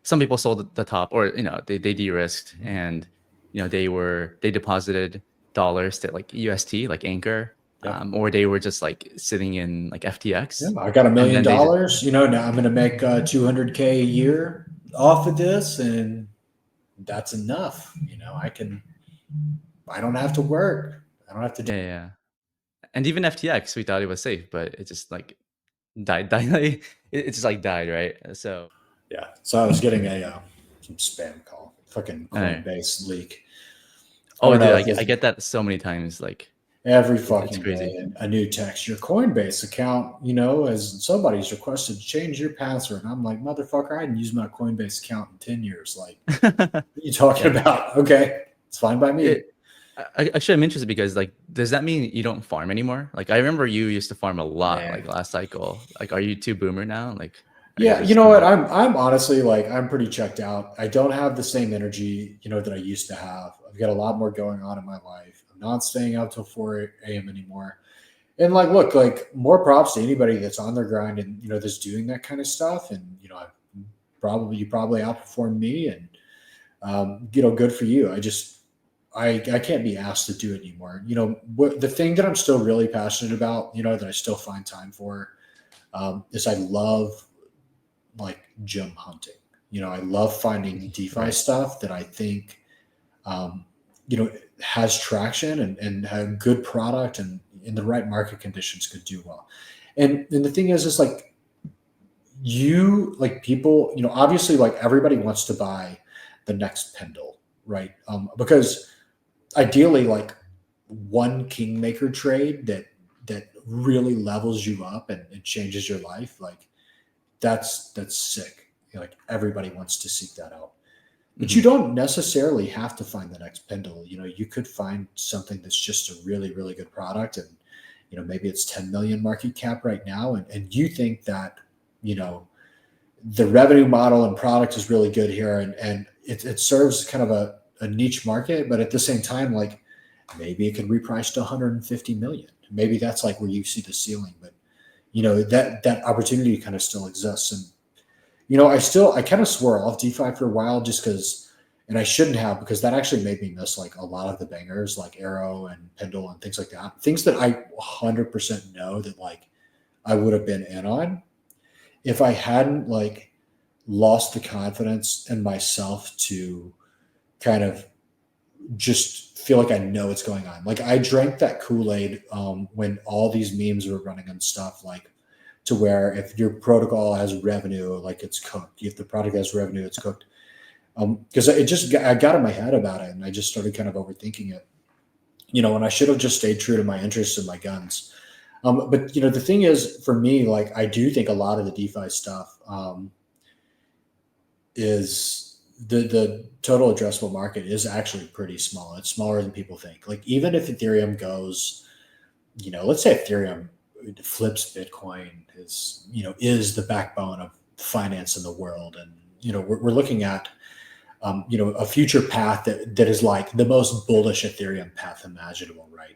some people sold the top, or they de-risked, and they deposited dollars to like UST, like Anchor, or they were just like sitting in like FTX. Yeah, I got $1 million. Now I'm going to make 200K a year off of this, and that's enough. I don't have to work. I don't have to do. Yeah. And even FTX, we thought it was safe, but it just like died. It just like died, right? So yeah. So I was getting some spam call, fucking Coinbase leak. Oh, dude, I get that so many times. Like every fucking day, a new text. Your Coinbase account, as somebody's requested to change your password. And I'm like, motherfucker, I hadn't used my Coinbase account in 10 years. Like, what are you talking about? Okay, it's fine by me. Actually, I'm interested because, like, does that mean you don't farm anymore? Like, I remember you used to farm a lot, like last cycle. Like, are you too boomer now? Like, yeah, you know what? I'm honestly like, I'm pretty checked out. I don't have the same energy, that I used to have. I've got a lot more going on in my life. I'm not staying out till 4 a.m. anymore. And like, look, like more props to anybody that's on their grind and, that's doing that kind of stuff. And, you probably outperformed me, and, good for you. I can't be asked to do it anymore. The thing that I'm still really passionate about, that I still find time for, is I love like gem hunting. I love finding DeFi stuff that I think, has traction and a good product, and in the right market conditions could do well. And the thing is like people, obviously like everybody wants to buy the next Pendle, right? Because ideally like one kingmaker trade that really levels you up and changes your life. Like that's sick. Like everybody wants to seek that out, but you don't necessarily have to find the next Pendle. You could find something that's just a really, really good product. And, maybe it's 10 million market cap right now. And you think that, the revenue model and product is really good here. And it serves kind of a niche market, but at the same time, like maybe it could reprice to 150 million. Maybe that's like where you see the ceiling, but that opportunity kind of still exists. And, I kind of swore off DeFi for a while just because, and I shouldn't have, because that actually made me miss like a lot of the bangers like Arrow and Pendle and things like that. Things that I 100% know that like I would have been in on if I hadn't like lost the confidence in myself to kind of just feel like I know what's going on. Like I drank that Kool-Aid when all these memes were running and stuff, like to where if your protocol has revenue, like it's cooked. If the product has revenue, it's cooked. Because I got in my head about it, and I just started kind of overthinking it. And I should have just stayed true to my interests and my guns. But the thing is, for me, like I do think a lot of the DeFi stuff is the total addressable market is actually pretty small. It's smaller than people think. Like even if Ethereum goes, let's say Ethereum flips Bitcoin, is the backbone of finance in the world, and we're looking at a future path that is like the most bullish Ethereum path imaginable, right?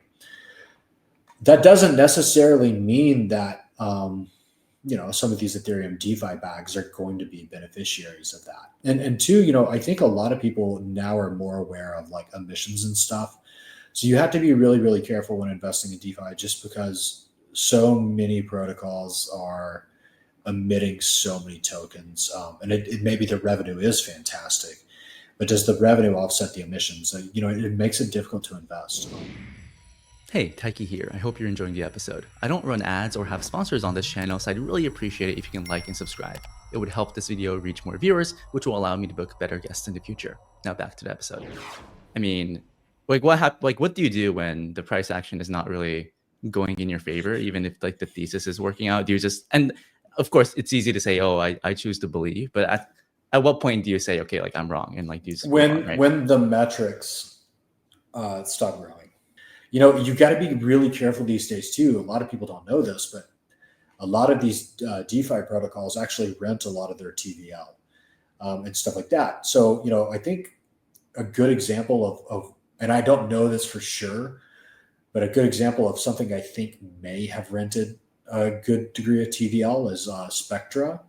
That doesn't necessarily mean that some of these Ethereum DeFi bags are going to be beneficiaries of that. And two, I think a lot of people now are more aware of like emissions and stuff. So you have to be really, really careful when investing in DeFi, just because so many protocols are emitting so many tokens. And it maybe the revenue is fantastic, but does the revenue offset the emissions? It makes it difficult to invest. Hey, Taiki here. I hope you're enjoying the episode. I don't run ads or have sponsors on this channel, so I'd really appreciate it if you can like and subscribe. It would help this video reach more viewers, which will allow me to book better guests in the future. Now back to the episode. I mean, like what do you do when the price action is not really going in your favor, even if like the thesis is working out? Do you just, and of course it's easy to say, oh, I choose to believe, but at what point do you say, okay, like I'm wrong, and like do you when the metrics stop growing? You know, you got to be really careful these days too. A lot of people don't know this, but a lot of these DeFi protocols actually rent a lot of their TVL and stuff like that. So, you know, I think a good example of, and I don't know this for sure, but a good example of something I think may have rented a good degree of TVL is Spectra.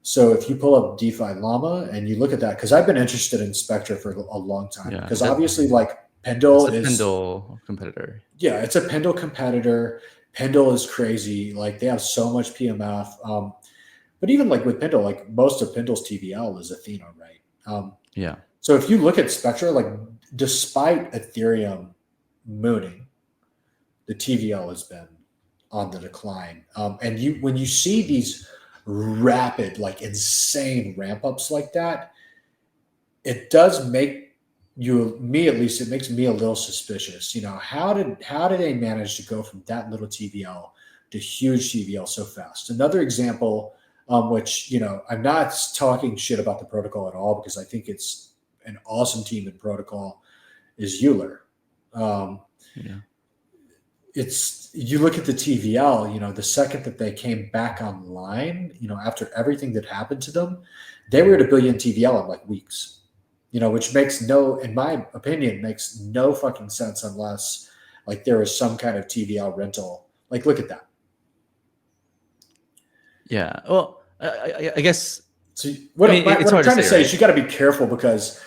So if you pull up DeFi Llama and you look at that, because I've been interested in Spectra for a long time, because obviously like Pendle is Pendle competitor. Yeah, it's a Pendle competitor. Pendle is crazy. Like they have so much PMF. But even like with Pendle, like most of Pendle's TVL is Athena, right? Yeah. So if you look at Spectra, like despite Ethereum mooning, the TVL has been on the decline. And when you see these rapid, like insane ramp ups like that, it does make me at least, it makes me a little suspicious. You know, how did they manage to go from that little TVL to huge TVL so fast? Another example, which, you know, I'm not talking shit about the protocol at all because I think it's an awesome team in protocol, is Euler. Yeah. It's, you look at the TVL, you know, the second that they came back online, you know, after everything that happened to them, they were at $1 billion TVL in like weeks, you know, which makes no, in my opinion, makes no fucking sense unless like there is some kind of TVL rental. Like, look at that. Yeah. Well, I guess. So what I'm trying to say right? is you got to be careful because,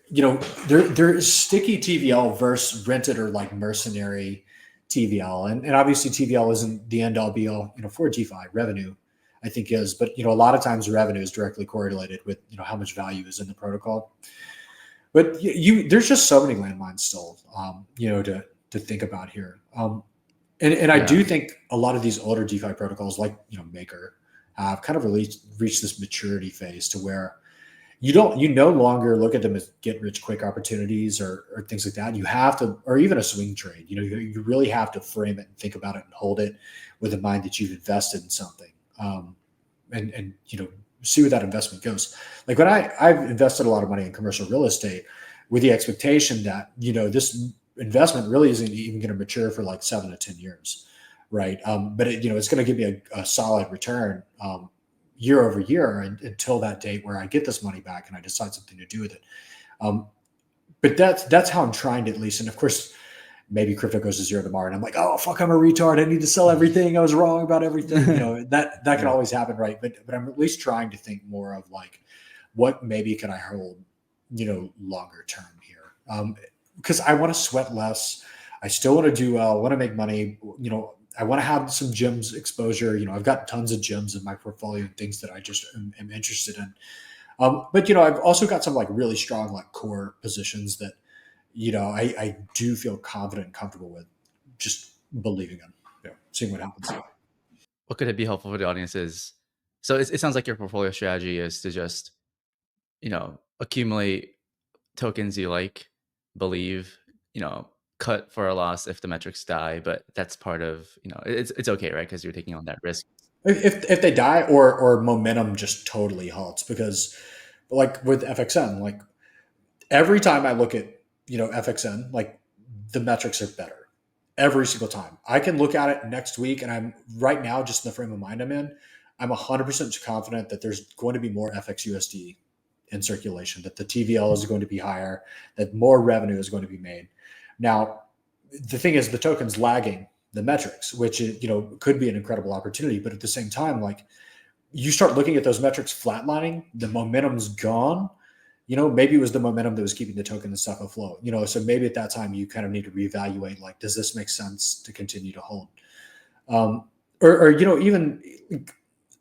you know, there is sticky TVL versus rented or like mercenary TVL. And obviously TVL isn't the end all be all, you know, for DeFi. Revenue, I think is, but, you know, a lot of times revenue is directly correlated with, you know, how much value is in the protocol. But there's just so many landmines still, you know, to think about here. And I do think a lot of these older DeFi protocols like, you know, Maker have kind of reached this maturity phase to where you no longer look at them as get rich quick opportunities or things like that. You have to, or even a swing trade, you know, you really have to frame it and think about it and hold it with a mind that you've invested in something. And, you know, see where that investment goes. Like when I've invested a lot of money in commercial real estate with the expectation that, you know, this investment really isn't even going to mature for like 7 to 10 years. Right. But it, you know, it's going to give me a solid return, year over year until that date where I get this money back and I decide something to do with it. But that's how I'm trying to, at least. And of course, maybe crypto goes to zero tomorrow and I'm like, oh, fuck, I'm a retard. I need to sell everything. I was wrong about everything. You know, that can always happen. Right. But I'm at least trying to think more of like, what maybe can I hold, you know, longer term here? Because I want to sweat less. I still want to do well. I want to make money. You know, I want to have some gyms exposure. You know, I've got tons of gyms in my portfolio and things that I just am interested in. But, you know, I've also got some like really strong, like core positions that, you know, I do feel confident and comfortable with just believing in, you know, seeing what happens. What could it be helpful for the audience is, so it sounds like your portfolio strategy is to just, you know, accumulate tokens you like, believe, you know, cut for a loss if the metrics die, but that's part of, you know, it's okay, right? Because you're taking on that risk. If they die or momentum just totally halts, because like with FXN, like every time I look at, you know, FXN, like the metrics are better every single time. I can look at it next week and I'm right now, just in the frame of mind I'm in, I'm 100% confident that there's going to be more FXUSD in circulation, that the TVL is going to be higher, that more revenue is going to be made. Now, the thing is the token's lagging the metrics, which, you know, could be an incredible opportunity. But at the same time, like you start looking at those metrics flatlining, the momentum's gone. You know, maybe it was the momentum that was keeping the token and stuff afloat, you know, so maybe at that time you kind of need to reevaluate, like, does this make sense to continue to hold? Or you know, even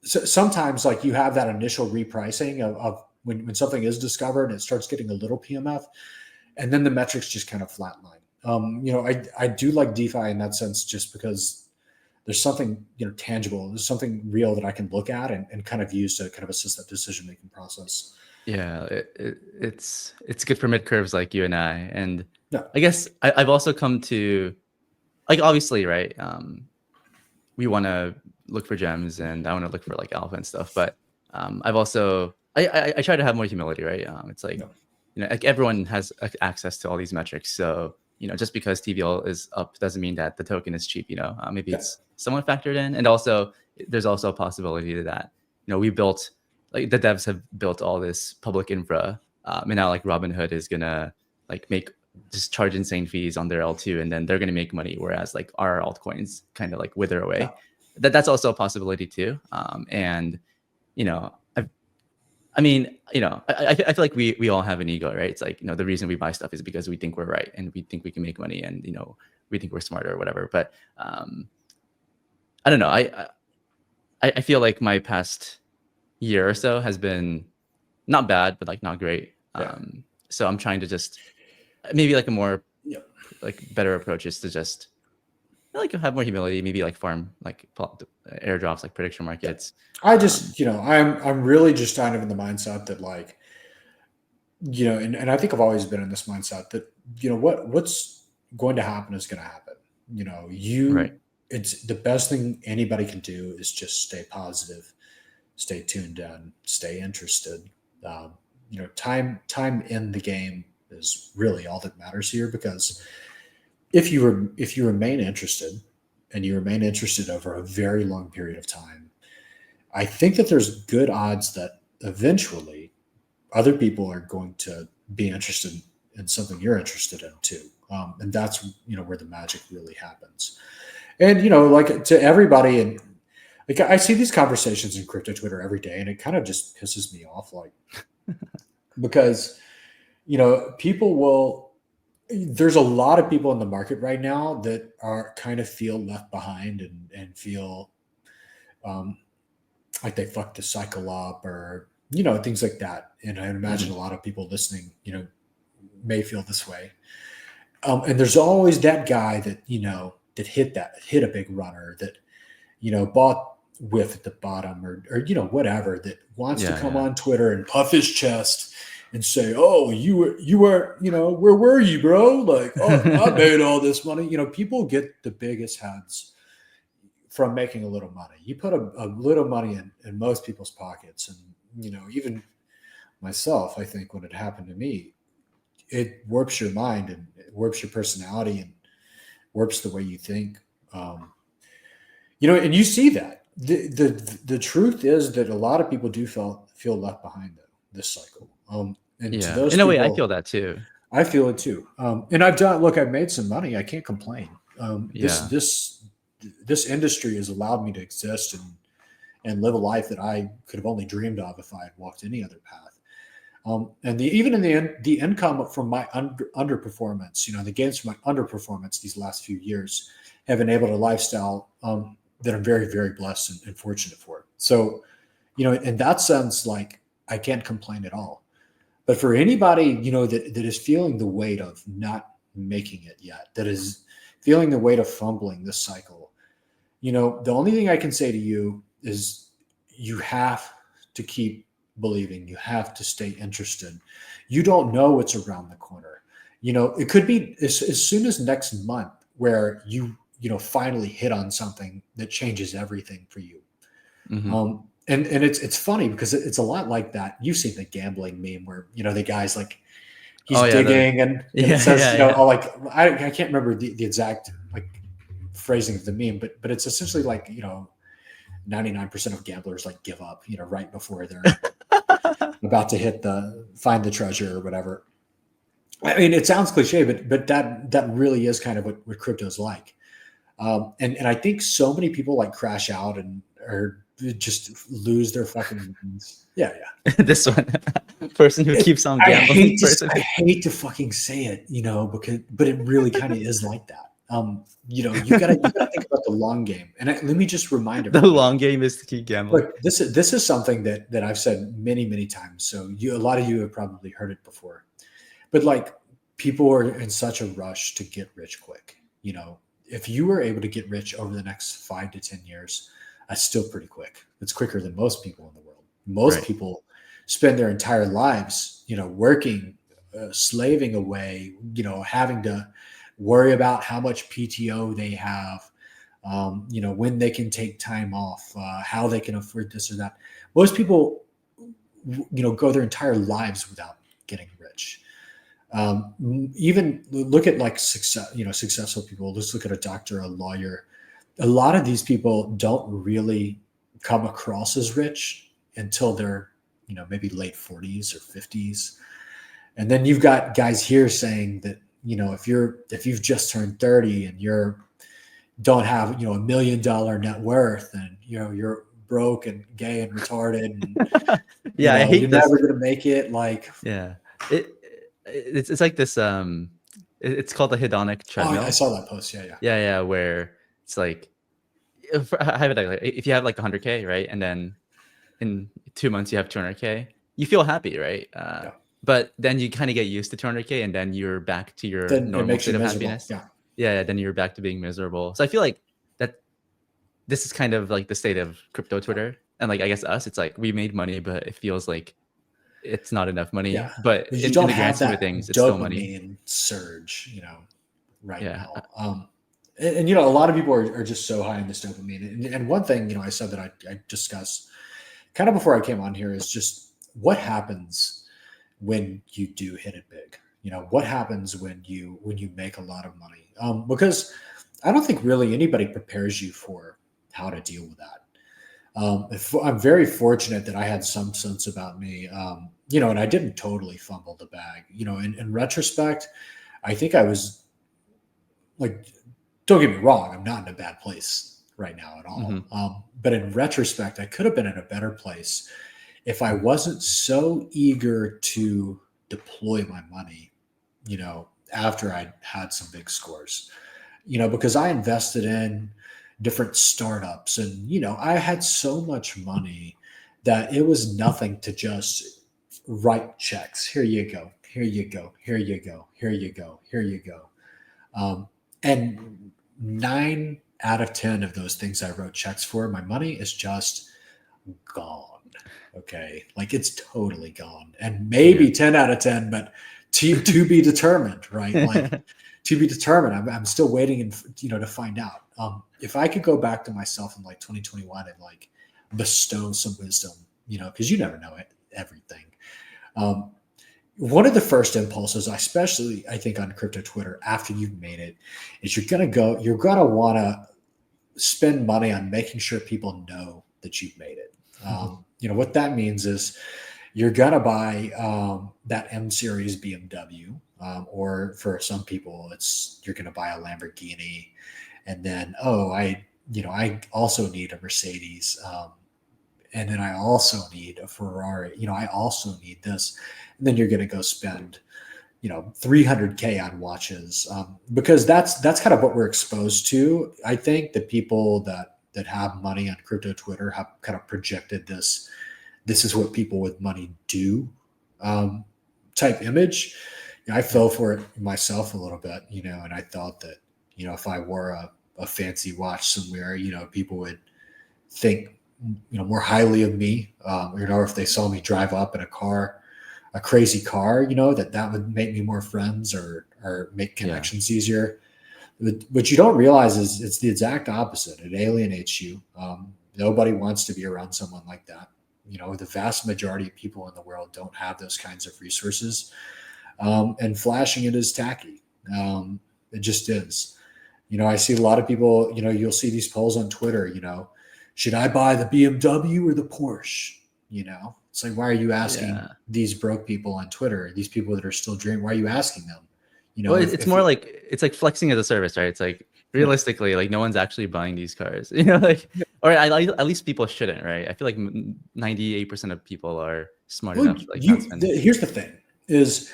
sometimes like you have that initial repricing of when something is discovered and it starts getting a little PMF and then the metrics just kind of flatline. You know, I do like DeFi in that sense, just because there's something, you know, tangible, there's something real that I can look at and kind of use to kind of assist that decision-making process. Yeah, it's good for mid curves like you and I. And Yeah. I guess I've also come to, like, obviously, right? We want to look for gems, and I want to look for like alpha and stuff. But I've also I try to have more humility, right? It's like, Yeah. you know, like everyone has access to all these metrics, so just because TVL is up doesn't mean that the token is cheap. Maybe Yeah. it's somewhat factored in, and also there's also a possibility that we built, like, the devs have built all this public infra, and now like Robinhood is gonna like just charge insane fees on their L2, and then they're gonna make money, whereas like our altcoins kind of like wither away. Yeah. That's also a possibility too. And I mean, I feel like we all have an ego, right? It's like, the reason we buy stuff is because we think we're right and we think we can make money, and we think we're smarter or whatever. But I don't know. I feel like my past year or so has been not bad, but like not great. Yeah. So I'm trying to just maybe like a more Yeah. like better approach is to just like have more humility, maybe like farm like airdrops, like prediction markets. I just, I'm really just kind of in the mindset that like, and I think I've always been in this mindset that, what's going to happen is going to happen. Right. It's the best thing anybody can do is just stay positive, stay tuned in, stay interested. Time in the game is really all that matters here, because if you remain interested, and you remain interested over a very long period of time, I think that there's good odds that eventually other people are going to be interested in something you're interested in too. And that's, where the magic really happens. And, like to everybody, and like I see these conversations in crypto Twitter every day, and it kind of just pisses me off, like, because, there's a lot of people in the market right now that are kind of feel left behind and feel like they fucked the cycle up, or, things like that. And I imagine a lot of people listening, may feel this way. And there's always that guy that, that hit a big runner, that, bought whiff at the bottom, or whatever, that wants to come on Twitter and puff his chest and say, "Oh, you were, where were you, bro? Like, oh, I made all this money." People get the biggest heads from making a little money. You put a little money in most people's pockets, and even myself, I think when it happened to me, it warps your mind, and it warps your personality, and warps the way you think. And you see that the truth is that a lot of people do feel left behind this cycle. And to those in a way, people, I feel that too. I feel it too. And I've made some money. I can't complain. This industry has allowed me to exist and live a life that I could have only dreamed of if I had walked any other path. And even in the income from my underperformance, the gains from my underperformance these last few years have enabled a lifestyle that I'm very, very blessed and fortunate for. So, in that sense, like, I can't complain at all. But for anybody, that is feeling the weight of not making it yet, that is feeling the weight of fumbling this cycle, the only thing I can say to you is you have to keep believing. You have to stay interested. You don't know what's around the corner. It could be as soon as next month where you finally hit on something that changes everything for you. Mm-hmm. And it's funny because it's a lot like that. You've seen the gambling meme where, the guy's like, he's digging and it says, I can't remember the exact like phrasing of the meme, but it's essentially like, 99% of gamblers like give up, right before they're about to find the treasure or whatever. I mean, it sounds cliche, but that really is kind of what crypto is like. And I think so many people like crash out or just lose their fucking minds. Yeah. This one person who keeps on gambling. I hate to fucking say it, but it really kind of is like that. You gotta think about the long game. And let me just remind everybody, the long game is to keep gambling. Look, this is something that I've said many, many times. So a lot of you have probably heard it before, but like, people are in such a rush to get rich quick. If you were able to get rich over the next 5 to 10 years, that's still pretty quick. It's quicker than most people in the world. Most people spend their entire lives, working, slaving away, having to worry about how much PTO they have, when they can take time off, how they can afford this or that. Most people, go their entire lives without getting rich. Even look at like successful people. Let's look at a doctor, a lawyer. A lot of these people don't really come across as rich until they're, maybe late 40s or 50s. And then you've got guys here saying that, if you've just turned 30 and don't have, $1 million net worth, and, you're broke and gay and retarded, and, Yeah, I hate you're this. never going to make it. Like, Yeah, it's like this. It's called the hedonic treadmill. I saw that post. Yeah. Yeah, where it's like, if you have like 100K, right, and then in 2 months you have 200K, you feel happy, right? Yeah. But then you kind of get used to 200K, and then you're back to your Then it normal makes you state of miserable. happiness. Yeah. Then you're back to being miserable. So I feel like that this is kind of like the state of crypto Twitter, and like I guess us, it's like we made money, but it feels like it's not enough money. Yeah. But You in don't the grand have scheme that of things, it's still money. dopamine surge, right Yeah. now. And a lot of people are just so high in this dopamine. And one thing, I said that I discussed kind of before I came on here is just what happens when you do hit it big. What happens when you make a lot of money? Because I don't think really anybody prepares you for how to deal with that. I'm very fortunate that I had some sense about me, and I didn't totally fumble the bag. In retrospect, I think I was like, don't get me wrong, I'm not in a bad place right now at all. Mm-hmm. But in retrospect, I could have been in a better place if I wasn't so eager to deploy my money, after I'd had some big scores, because I invested in different startups, and I had so much money that it was nothing to just write checks. Here you go, here you go, here you go, here you go, here you go. And 9 out of 10 of those things I wrote checks for, my money is just gone. Okay, like it's totally gone. And maybe 10 out of 10, but to be determined, right? Like to be determined. I'm still waiting, to find out. If I could go back to myself in like 2021 and like bestow some wisdom, because you never know everything. One of the first impulses, especially I think on crypto Twitter, after you've made it, is you're going to want to spend money on making sure people know that you've made it. What that means is you're going to buy that M series BMW, or for some people, you're going to buy a Lamborghini, and then, I also need a Mercedes, and then I also need a Ferrari. I also need this, and then you're going to go spend, 300K on watches, because that's kind of what we're exposed to. I think the people that have money on crypto Twitter have kind of projected this is what people with money do, type image. I fell for it myself a little bit, and I thought that, if I wore a fancy watch somewhere, people would think, more highly of me, if they saw me drive up in a crazy car, that would make me more friends or make connections easier. But what you don't realize is it's the exact opposite. It alienates you. Nobody wants to be around someone like that. The vast majority of people in the world don't have those kinds of resources. And flashing it is tacky. It just is. I see a lot of people, you'll see these polls on Twitter, should I buy the BMW or the Porsche? It's like, why are you asking these broke people on Twitter, these people that are still dreaming? Why are you asking them? Well, it's more like it's like flexing as a service, right? It's like realistically, like no one's actually buying these cars, or at least people shouldn't, right? I feel like 98% of people are smart enough. Like here's the thing: is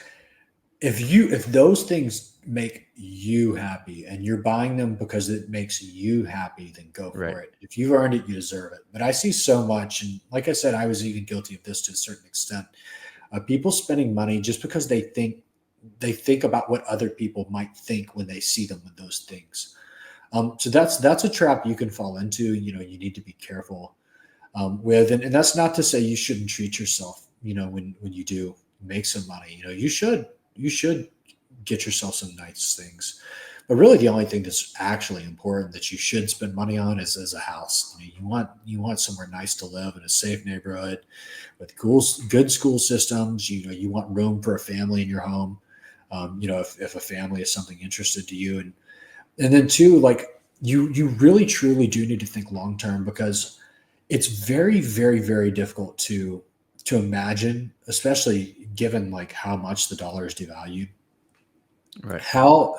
if those things make you happy and you're buying them because it makes you happy, then go for it. If you've earned it, you deserve it. But I see so much, and like I said, I was even guilty of this to a certain extent. People spending money just because they think about what other people might think when they see them with those things. So that's a trap you can fall into. You need to be careful with, and that's not to say you shouldn't treat yourself. When you do make some money, you should get yourself some nice things. But really, the only thing that's actually important that you should spend money on is a house. You want somewhere nice to live in a safe neighborhood with good school systems. You want room for a family in your home. if a family is something interested to you. And then two, like you really truly do need to think long term, because it's very, very, very difficult to imagine, especially given like how much the dollar is devalued, Right. how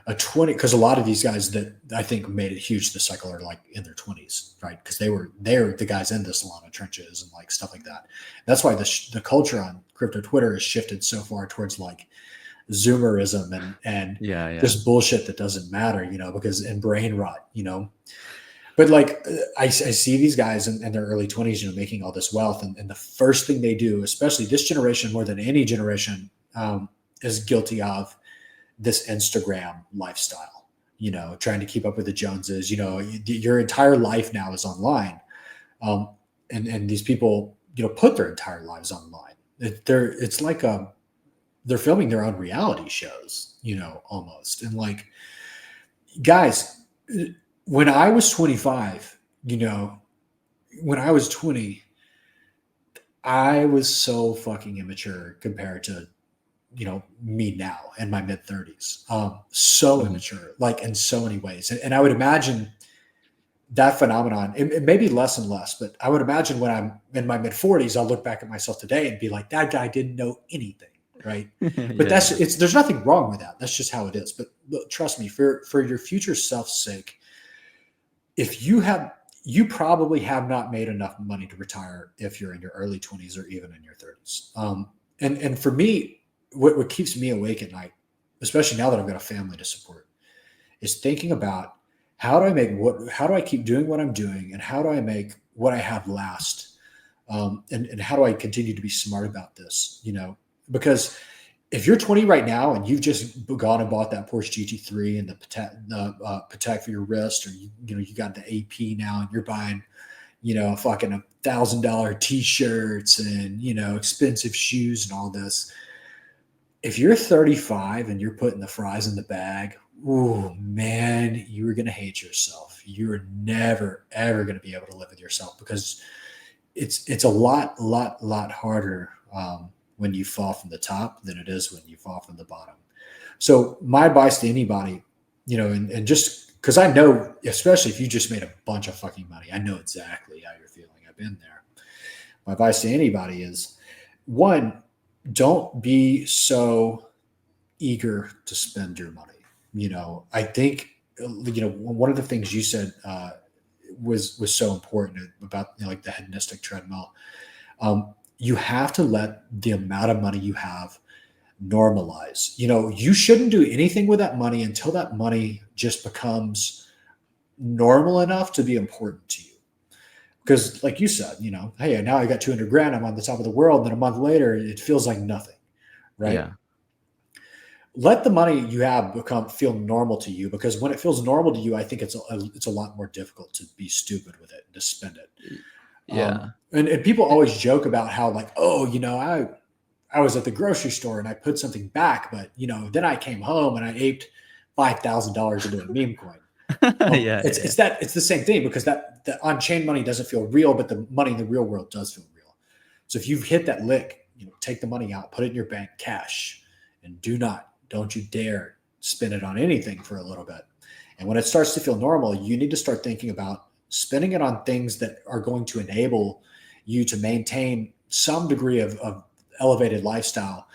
a 20, because a lot of these guys that I think made it huge this cycle are like in their 20s, right? Because they're the guys in the Solana trenches and like stuff like that. That's why the culture on crypto Twitter has shifted so far towards like Zoomerism and just bullshit that doesn't matter, because and brain rot, But like I see these guys in their early 20s, making all this wealth, and the first thing they do, especially this generation more than any generation, is guilty of this Instagram lifestyle, trying to keep up with the Joneses. Your entire life now is online, and these people, put their entire lives online. It's like they're filming their own reality shows, almost. And like, guys, when I was 25, when I was 20, I was so fucking immature compared to, me now in my mid 30s. So immature, like in so many ways. And I would imagine that phenomenon, it may be less and less, but I would imagine when I'm in my mid 40s, I'll look back at myself today and be like, that guy didn't know anything. Right. But there's nothing wrong with that. That's just how it is. But trust me, for your future self's sake, if you probably have not made enough money to retire if you're in your early 20s or even in your 30s. And for me, what keeps me awake at night, especially now that I've got a family to support, is thinking about how do I keep doing what I'm doing, and how do I make what I have last? And how do I continue to be smart about this? Because if you're 20 right now and you've just gone and bought that Porsche GT3 and the Patek for your wrist, or you got the AP now and you're buying, fucking $1,000 t-shirts and expensive shoes and all this. If you're 35 and you're putting the fries in the bag, oh man, you are going to hate yourself. You're never ever going to be able to live with yourself, because it's a lot harder when you fall from the top than it is when you fall from the bottom. So my advice to anybody, and just because I know, especially if you just made a bunch of fucking money, I know exactly how you're feeling. I've been there. My advice to anybody is, one, don't be so eager to spend your money. I think, one of the things you said was so important about like the hedonistic treadmill. You have to let the amount of money you have normalize. You shouldn't do anything with that money until that money just becomes normal enough to be important to you. Because like you said, hey, now I got 200 grand, I'm on the top of the world. And then a month later, it feels like nothing, right? Yeah. Let the money you have feel normal to you, because when it feels normal to you, I think it's a lot more difficult to be stupid with it and to spend it. Yeah. And people always joke about how like, oh, I was at the grocery store and I put something back, but then I came home and I aped $5,000 into a meme coin. It's the same thing, because that the on-chain money doesn't feel real, but the money in the real world does feel real. So if you've hit that lick, take the money out, put it in your bank, cash, and don't you dare spend it on anything for a little bit. And when it starts to feel normal, you need to start thinking about spending it on things that are going to enable you to maintain some degree of elevated lifestyle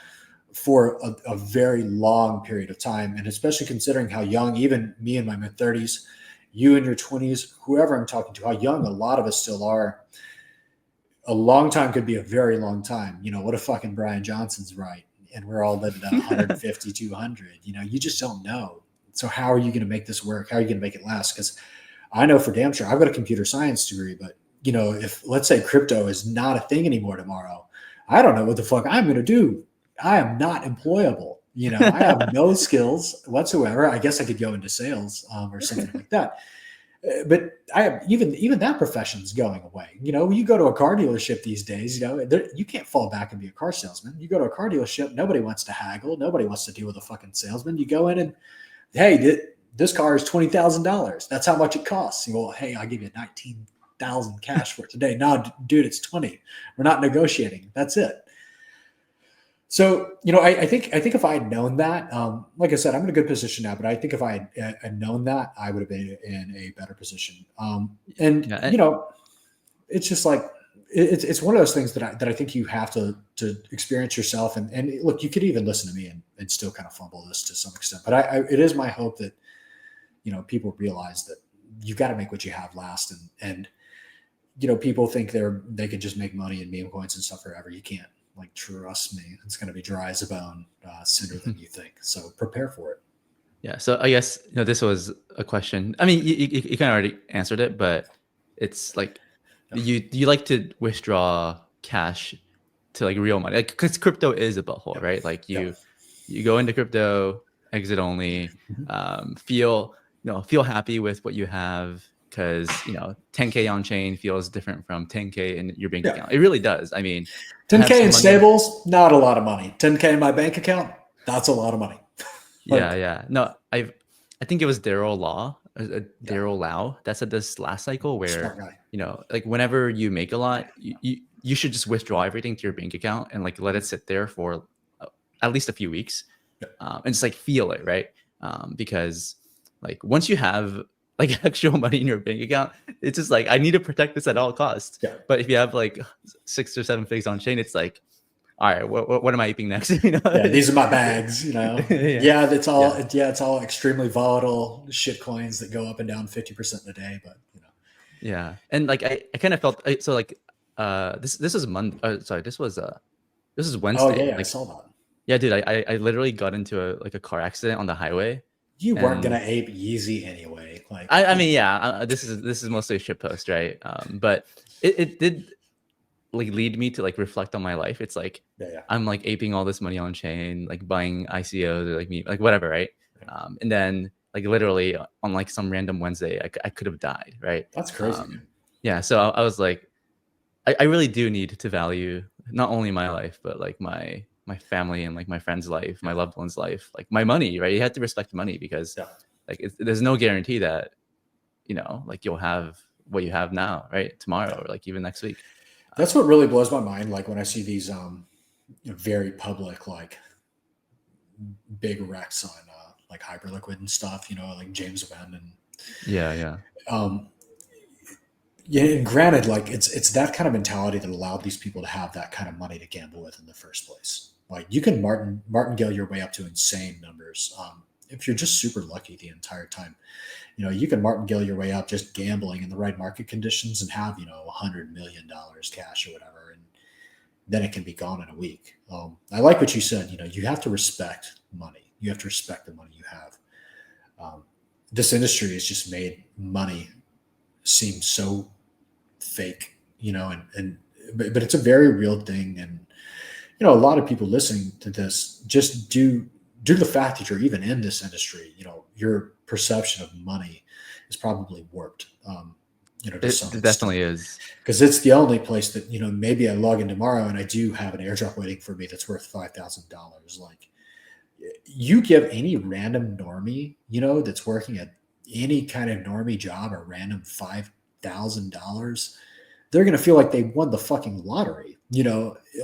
for a very long period of time. And especially considering how young, even me in my mid 30s, you in your 20s, whoever I'm talking to, how young a lot of us still are. A long time could be a very long time. What if fucking Brian Johnson's right and we're all living at 150, 200, you just don't know. So how are you going to make this work? How are you going to make it last? Because I know for damn sure I've got a computer science degree, but if let's say crypto is not a thing anymore tomorrow, I don't know what the fuck I'm going to do. I am not employable. I have no skills whatsoever. I guess I could go into sales or something like that. But I have even that profession's going away. You go to a car dealership these days, you can't fall back and be a car salesman. You go to a car dealership, nobody wants to haggle. Nobody wants to deal with a fucking salesman. You go in and, hey, this car is $20,000. That's how much it costs. Well, hey, I'll give you 19,000 cash for it today. No, dude, it's 20. We're not negotiating. That's it. So, I think if I had known that, like I said, I'm in a good position now, but I think if I had known that, I would have been in a better position. Yeah, It's just like it's one of those things that I think you have to experience yourself. And look, you could even listen to me and still kind of fumble this to some extent, but it is my hope that people realize that you got to make what you have last, and people think they can just make money in meme coins and stuff forever. You can't. Like, trust me, it's going to be dry as a bone sooner than you think. So prepare for it. Yeah. So I guess, this was a question. I mean, you kind of already answered it, but it's like, you like to withdraw cash to like real money, like, because crypto is a butthole, right? Like you go into crypto, exit only, feel happy with what you have, because 10K on chain feels different from 10K in your bank account. It really does. I mean, 10K in stables, not a lot of money. 10K in my bank account, that's a lot of money. Yeah. No, I think it was Daryl Lau that said this last cycle, where like whenever you make a lot, you should just withdraw everything to your bank account and like let it sit there for at least a few weeks, and just like feel it, right? Because like once you have like actual money in your bank account, it's just like, I need to protect this at all costs. But if you have like 6 or 7 figs on chain, it's like, all right, what am I eating next? These are my bags. It's all extremely volatile shit coins that go up and down 50% in a day. But yeah, and like I kind of felt so like this is Monday. Sorry, this was Wednesday. Oh yeah, like, I saw that. Yeah, dude, I literally got into a car accident on the highway. You weren't gonna ape Yeezy anyway. Like, I mean, yeah, this is mostly a shit post, right? But it did like lead me to like reflect on my life. It's like, I'm like aping all this money on chain, like buying ICOs or like me, like whatever, right? And then like literally on like some random Wednesday, I could have died, right? That's crazy. Yeah, so I was like, I really do need to value not only my life, but like my family and like my friend's life, my loved one's life, like my money, right? You have to respect money, because like there's no guarantee that like you'll have what you have now, right, tomorrow or like even next week. That's what really blows my mind. Like when I see these very public, like big wrecks on like Hyperliquid and stuff, like James Wen and yeah. And granted, like it's that kind of mentality that allowed these people to have that kind of money to gamble with in the first place. Like you can martingale your way up to insane numbers if you're just super lucky the entire time. You can martingale your way up just gambling in the right market conditions and have $100 million cash or whatever, and then it can be gone in a week. I like what you said. You have to respect money. You have to respect the money you have. This industry has just made money seem so fake, but it's a very real thing. And a lot of people listening to this, just due to the fact that you're even in this industry, your perception of money is probably warped. It definitely is, because it's the only place that maybe I log in tomorrow and I do have an airdrop waiting for me that's worth $5,000. Like, you give any random normie that's working at any kind of normie job a random $5,000, they're going to feel like they won the fucking lottery,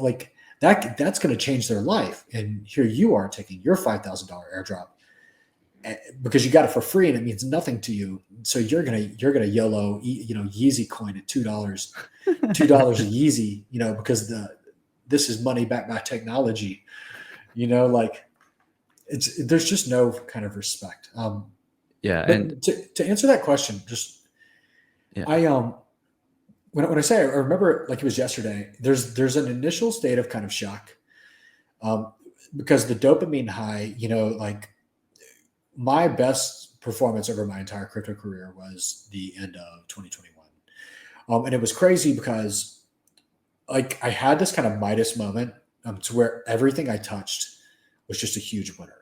like that's going to change their life. And here you are taking your $5,000 airdrop because you got it for free and it means nothing to you. So you're going to YOLO, Yeezy coin at $2 a Yeezy, because this is money backed by technology, like there's just no kind of respect. And to answer that question, when I say, I remember like it was yesterday, there's an initial state of kind of shock, because the dopamine high, like my best performance over my entire crypto career was the end of 2021. And it was crazy because like I had this kind of Midas moment to where everything I touched was just a huge winner.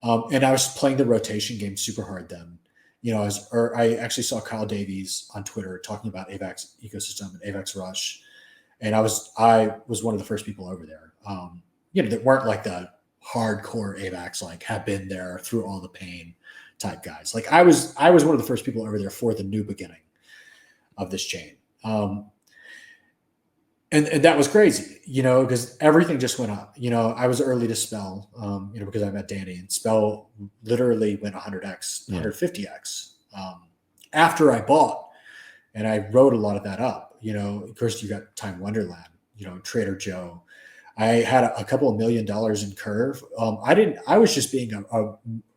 And I was playing the rotation game super hard then. I actually saw Kyle Davies on Twitter talking about AVAX ecosystem and AVAX Rush. And I was one of the first people over there, that weren't like the hardcore AVAX, like have been there through all the pain type guys. Like I was one of the first people over there for the new beginning of this chain. And that was crazy, because everything just went up. I was early to Spell, because I met Danny, and Spell literally went 100x, 150x after I bought. And I wrote a lot of that up. Of course, you got Time Wonderland, Trader Joe. I had a couple of $1 million in Curve. I was just being a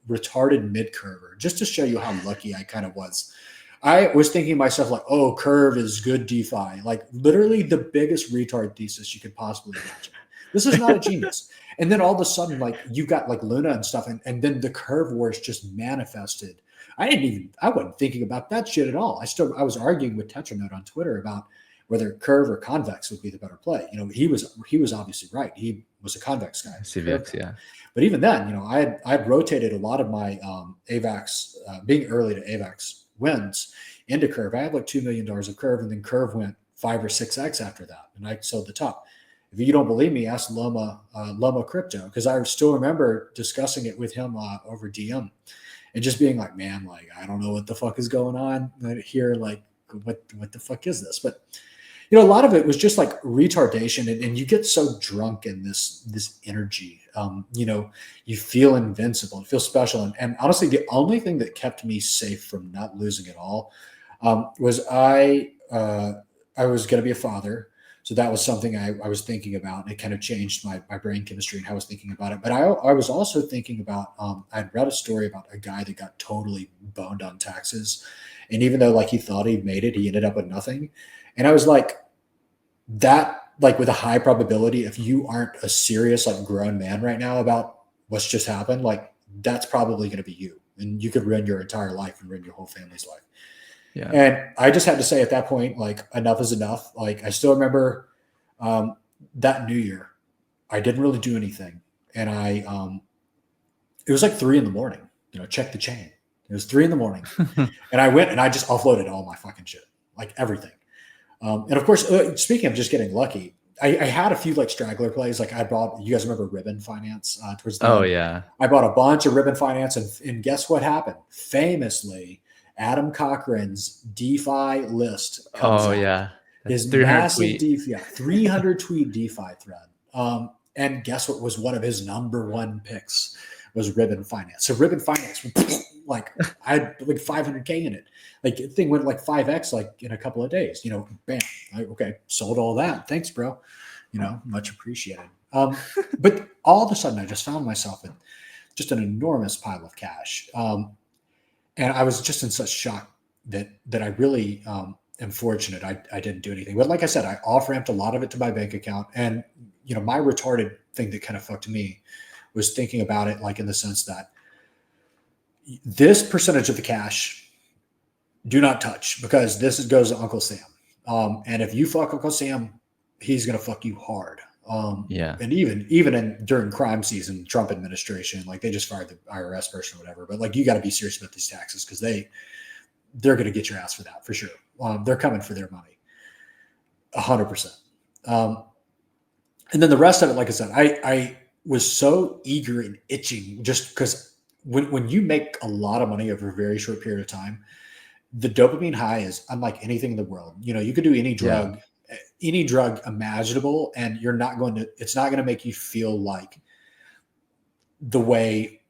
retarded mid-curver, just to show you how lucky I kind of was. I was thinking to myself, like, oh, Curve is good DeFi. Like, literally the biggest retard thesis you could possibly imagine. This is not a genius. And then all of a sudden, like, you got like Luna and stuff, and then the Curve wars just manifested. I wasn't thinking about that shit at all. I was arguing with Tetranode on Twitter about whether Curve or Convex would be the better play. He was obviously right. He was a Convex guy. CVX, yeah. But even then, I'd rotated a lot of my AVAX, being early to AVAX wins into Curve. I had like $2 million of Curve, and then Curve went 5 or 6x after that, and I sold the top. If you don't believe me, ask Loma Crypto, because I still remember discussing it with him over DM, and just being like, man, like, I don't know what the fuck is going on here. Like, what the fuck is this? But a lot of it was just like retardation, and you get so drunk in this energy. You feel invincible, you feel special. And honestly, the only thing that kept me safe from not losing it all was I was going to be a father. So that was something I was thinking about, and it kind of changed my brain chemistry and how I was thinking about it. But I was also thinking about, I'd read a story about a guy that got totally boned on taxes. And even though like he thought he made it, he ended up with nothing. And I was like, that, like, with a high probability, if you aren't a serious, like, grown man right now about what's just happened, like, that's probably going to be you. And you could ruin your entire life and ruin your whole family's life. Yeah. And I just had to say at that point, like, enough is enough. Like, I still remember that New Year, I didn't really do anything. And it was like 3 a.m, check the chain. It was 3 a.m. And I went and I just offloaded all my fucking shit, like everything. And of course, speaking of just getting lucky, I had a few like straggler plays. Like I bought, you guys remember Ribbon Finance towards the end? Yeah. I bought a bunch of Ribbon Finance, and guess what happened? Famously, Adam Cochran's DeFi list comes out. Yeah. His massive DeFi, 300 tweet DeFi thread. And guess what was one of his number one picks was Ribbon Finance. So Ribbon Finance, like I had like 500K in it. Like the thing went like 5x like in a couple of days, bam. Okay, sold all that. Thanks, bro. Much appreciated. But all of a sudden I just found myself in just an enormous pile of cash. And I was just in such shock that I really am fortunate I didn't do anything. But like I said, I off-ramped a lot of it to my bank account. And, my retarded thing that kind of fucked me was thinking about it like in the sense that this percentage of the cash, do not touch, because this goes to Uncle Sam. And if you fuck Uncle Sam, he's going to fuck you hard. And even during crime season, Trump administration, like they just fired the IRS person or whatever, but like, you got to be serious about these taxes, because they're going to get your ass for that for sure. They're coming for their money 100%. And then the rest of it, like I said, I was so eager and itching, just because when you make a lot of money over a very short period of time, the dopamine high is unlike anything in the world. You could do any drug imaginable, and it's not going to make you feel like the way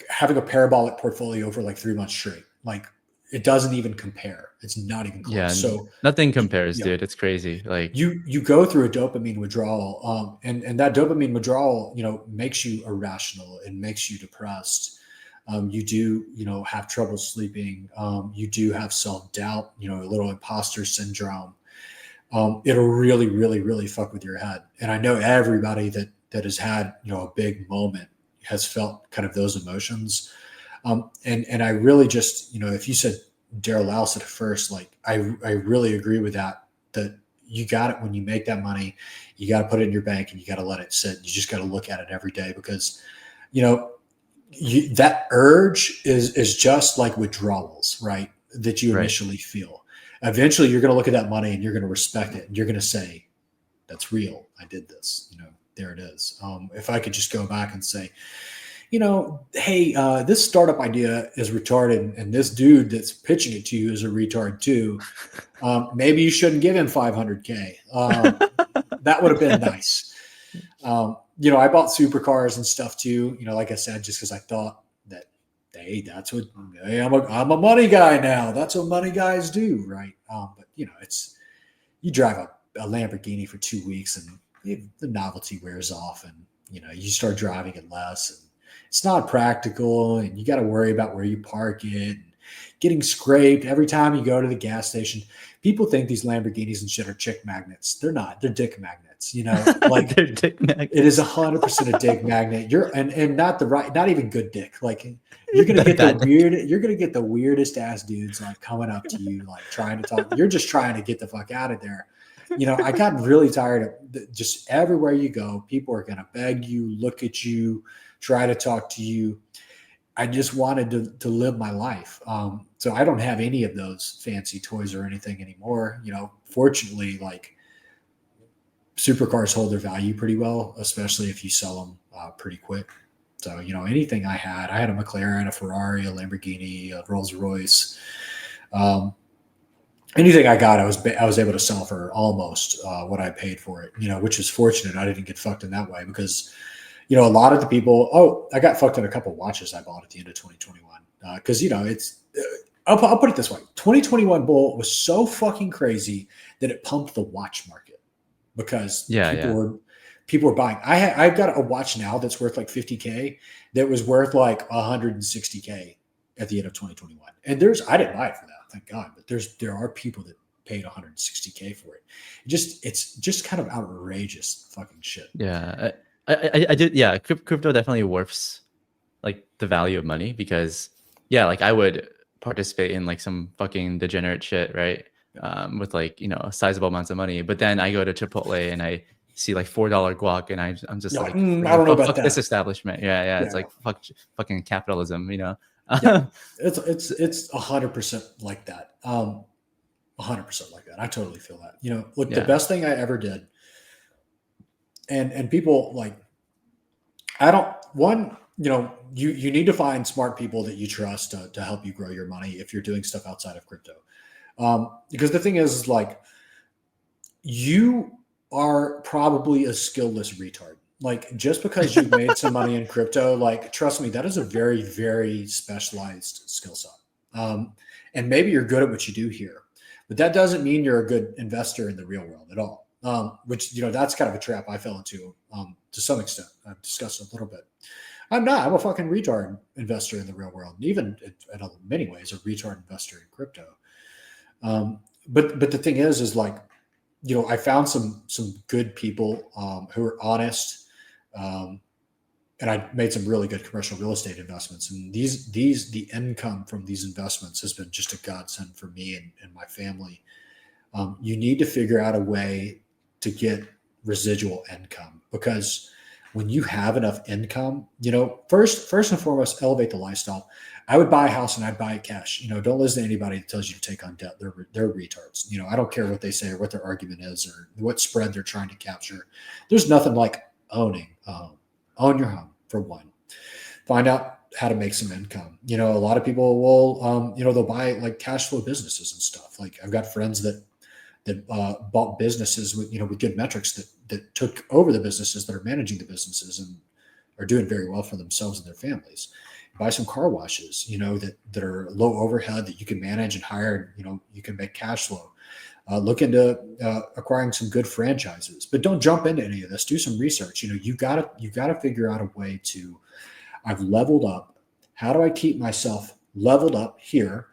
having a parabolic portfolio over like 3 months straight. Like it doesn't even compare. It's not even close. Yeah, so nothing compares, dude. It's crazy. Like you go through a dopamine withdrawal, and that dopamine withdrawal, makes you irrational and makes you depressed. You do, have trouble sleeping. You do have self-doubt, a little imposter syndrome. It'll really, really, really fuck with your head. And I know everybody that has had, a big moment has felt kind of those emotions. And I really just, if you said Daryl Lau said it first, like I really agree with that you got it when you make that money, you got to put it in your bank and you got to let it sit. You just got to look at it every day, because, that urge is just like withdrawals, right? That you initially feel. Eventually you're going to look at that money and you're going to respect it. And you're going to say, that's real. I did this, there it is. If I could just go back and say, hey, this startup idea is retarded, and this dude that's pitching it to you is a retard too. Maybe you shouldn't give him 500K. That would have been nice. I bought supercars and stuff too. Like I said, just because I thought that, hey, I'm a money guy now. That's what money guys do, right? But it's you drive a Lamborghini for 2 weeks and the novelty wears off, and you start driving it less, and it's not practical, and you got to worry about where you park it, and getting scraped every time you go to the gas station. People think these Lamborghinis and shit are chick magnets. They're not. They're dick magnets. Like They're dick magnets. it is 100% a dick magnet. And not the right, not even good dick. Like you're gonna get you're gonna get the weirdest ass dudes like coming up to you, like trying to talk. You're just trying to get the fuck out of there. I got really tired of just everywhere you go, people are gonna beg you, look at you, try to talk to you. I just wanted to live my life. So I don't have any of those fancy toys or anything anymore. Fortunately, like supercars hold their value pretty well, especially if you sell them pretty quick. So, anything I had a McLaren, a Ferrari, a Lamborghini, a Rolls Royce. Anything I got, I was able to sell for almost what I paid for it, which is fortunate. I didn't get fucked in that way because a lot of the people, I got fucked in a couple of watches I bought at the end of 2021. Because, it's, I'll put it this way. 2021 bull was so fucking crazy that it pumped the watch market because people were buying. I've got a watch now that's worth like 50K that was worth like 160K at the end of 2021. And I didn't buy it for that, thank God. But there are people that paid 160K for it. It's just kind of outrageous fucking shit. Yeah. I did. Yeah. Crypto definitely warps like the value of money because like I would participate in like some fucking degenerate shit, right? With like, sizable amounts of money. But then I go to Chipotle and I see like $4 guac and I'm just like, I don't know about that. This establishment. Yeah. It's like fucking capitalism, Yeah. It's 100% like that. 100% like that. I totally feel that. Look, the best thing I ever did, and people like, you need to find smart people that you trust to help you grow your money if you're doing stuff outside of crypto. Because the thing is like, you are probably a skillless retard. Like just because you've made some money in crypto, like trust me, that is a very, very specialized skill set. And maybe you're good at what you do here, but that doesn't mean you're a good investor in the real world at all. Which, that's kind of a trap I fell into to some extent. I've discussed it a little bit. I'm a fucking retard investor in the real world, and even in many ways, a retard investor in crypto. But the thing is like, I found some good people who are honest, and I made some really good commercial real estate investments. And the income from these investments has been just a godsend for me and my family. You need to figure out a way to get residual income, because when you have enough income, first and foremost, elevate the lifestyle. I would buy a house and I'd buy it cash. Don't listen to anybody that tells you to take on debt. They're retards. I don't care what they say or what their argument is or what spread they're trying to capture. There's nothing like owning a home. Own your home for one. Find out how to make some income. A lot of people will, they'll buy like cash flow businesses and stuff. Like I've got friends that bought businesses with good metrics that took over the businesses that are managing the businesses and are doing very well for themselves and their families. Buy some car washes, that are low overhead that you can manage and hire. You can make cash flow. Look into acquiring some good franchises, but don't jump into any of this. Do some research. You gotta figure out a way to. I've leveled up. How do I keep myself leveled up here?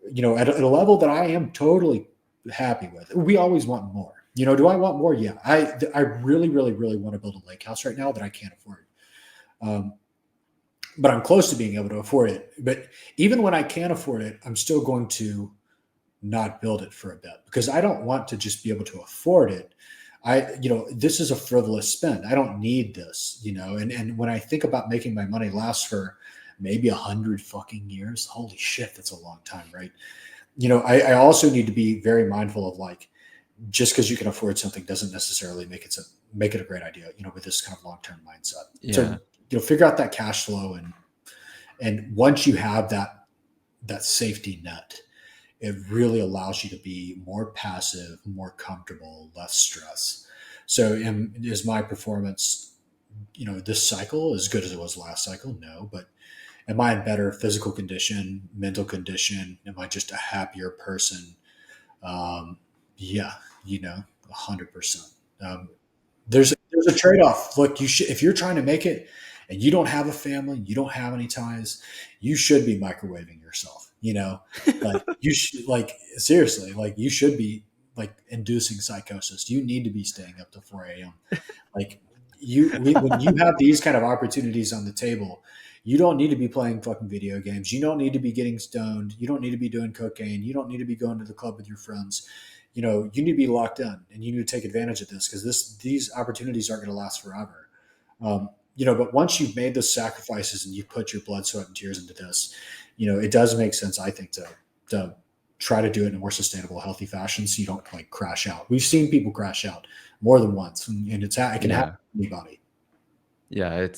At a level that I am totally happy with. We always want more. Do I want more? Yeah. I really, really, really want to build a lake house right now that I can't afford. But I'm close to being able to afford it. But even when I can't afford it, I'm still going to not build it for a bit because I don't want to just be able to afford it. This is a frivolous spend. I don't need this, and when I think about making my money last for maybe 100 fucking years, holy shit, that's a long time, right? I also need to be very mindful of like, just because you can afford something doesn't necessarily make it a great idea, with this kind of long-term mindset. Yeah. So figure out that cash flow, and once you have that safety net, it really allows you to be more passive, more comfortable, less stress. So is my performance, this cycle as good as it was last cycle? No, but am I in better physical condition, mental condition? Am I just a happier person? Yeah, 100%. There's a trade-off. Look, if you're trying to make it and you don't have a family, you don't have any ties, you should be microwaving yourself, like you should, like, seriously, like you should be like inducing psychosis. You need to be staying up to 4 a.m. Like when you have these kind of opportunities on the table, you don't need to be playing fucking video games. You don't need to be getting stoned. You don't need to be doing cocaine. You don't need to be going to the club with your friends. You need to be locked in, and you need to take advantage of this, because these opportunities aren't going to last forever. But once you've made those sacrifices and you put your blood, sweat, and tears into this, it does make sense, I think, to try to do it in a more sustainable, healthy fashion, so you don't like crash out. We've seen people crash out more than once, and it can happen to anybody. Yeah,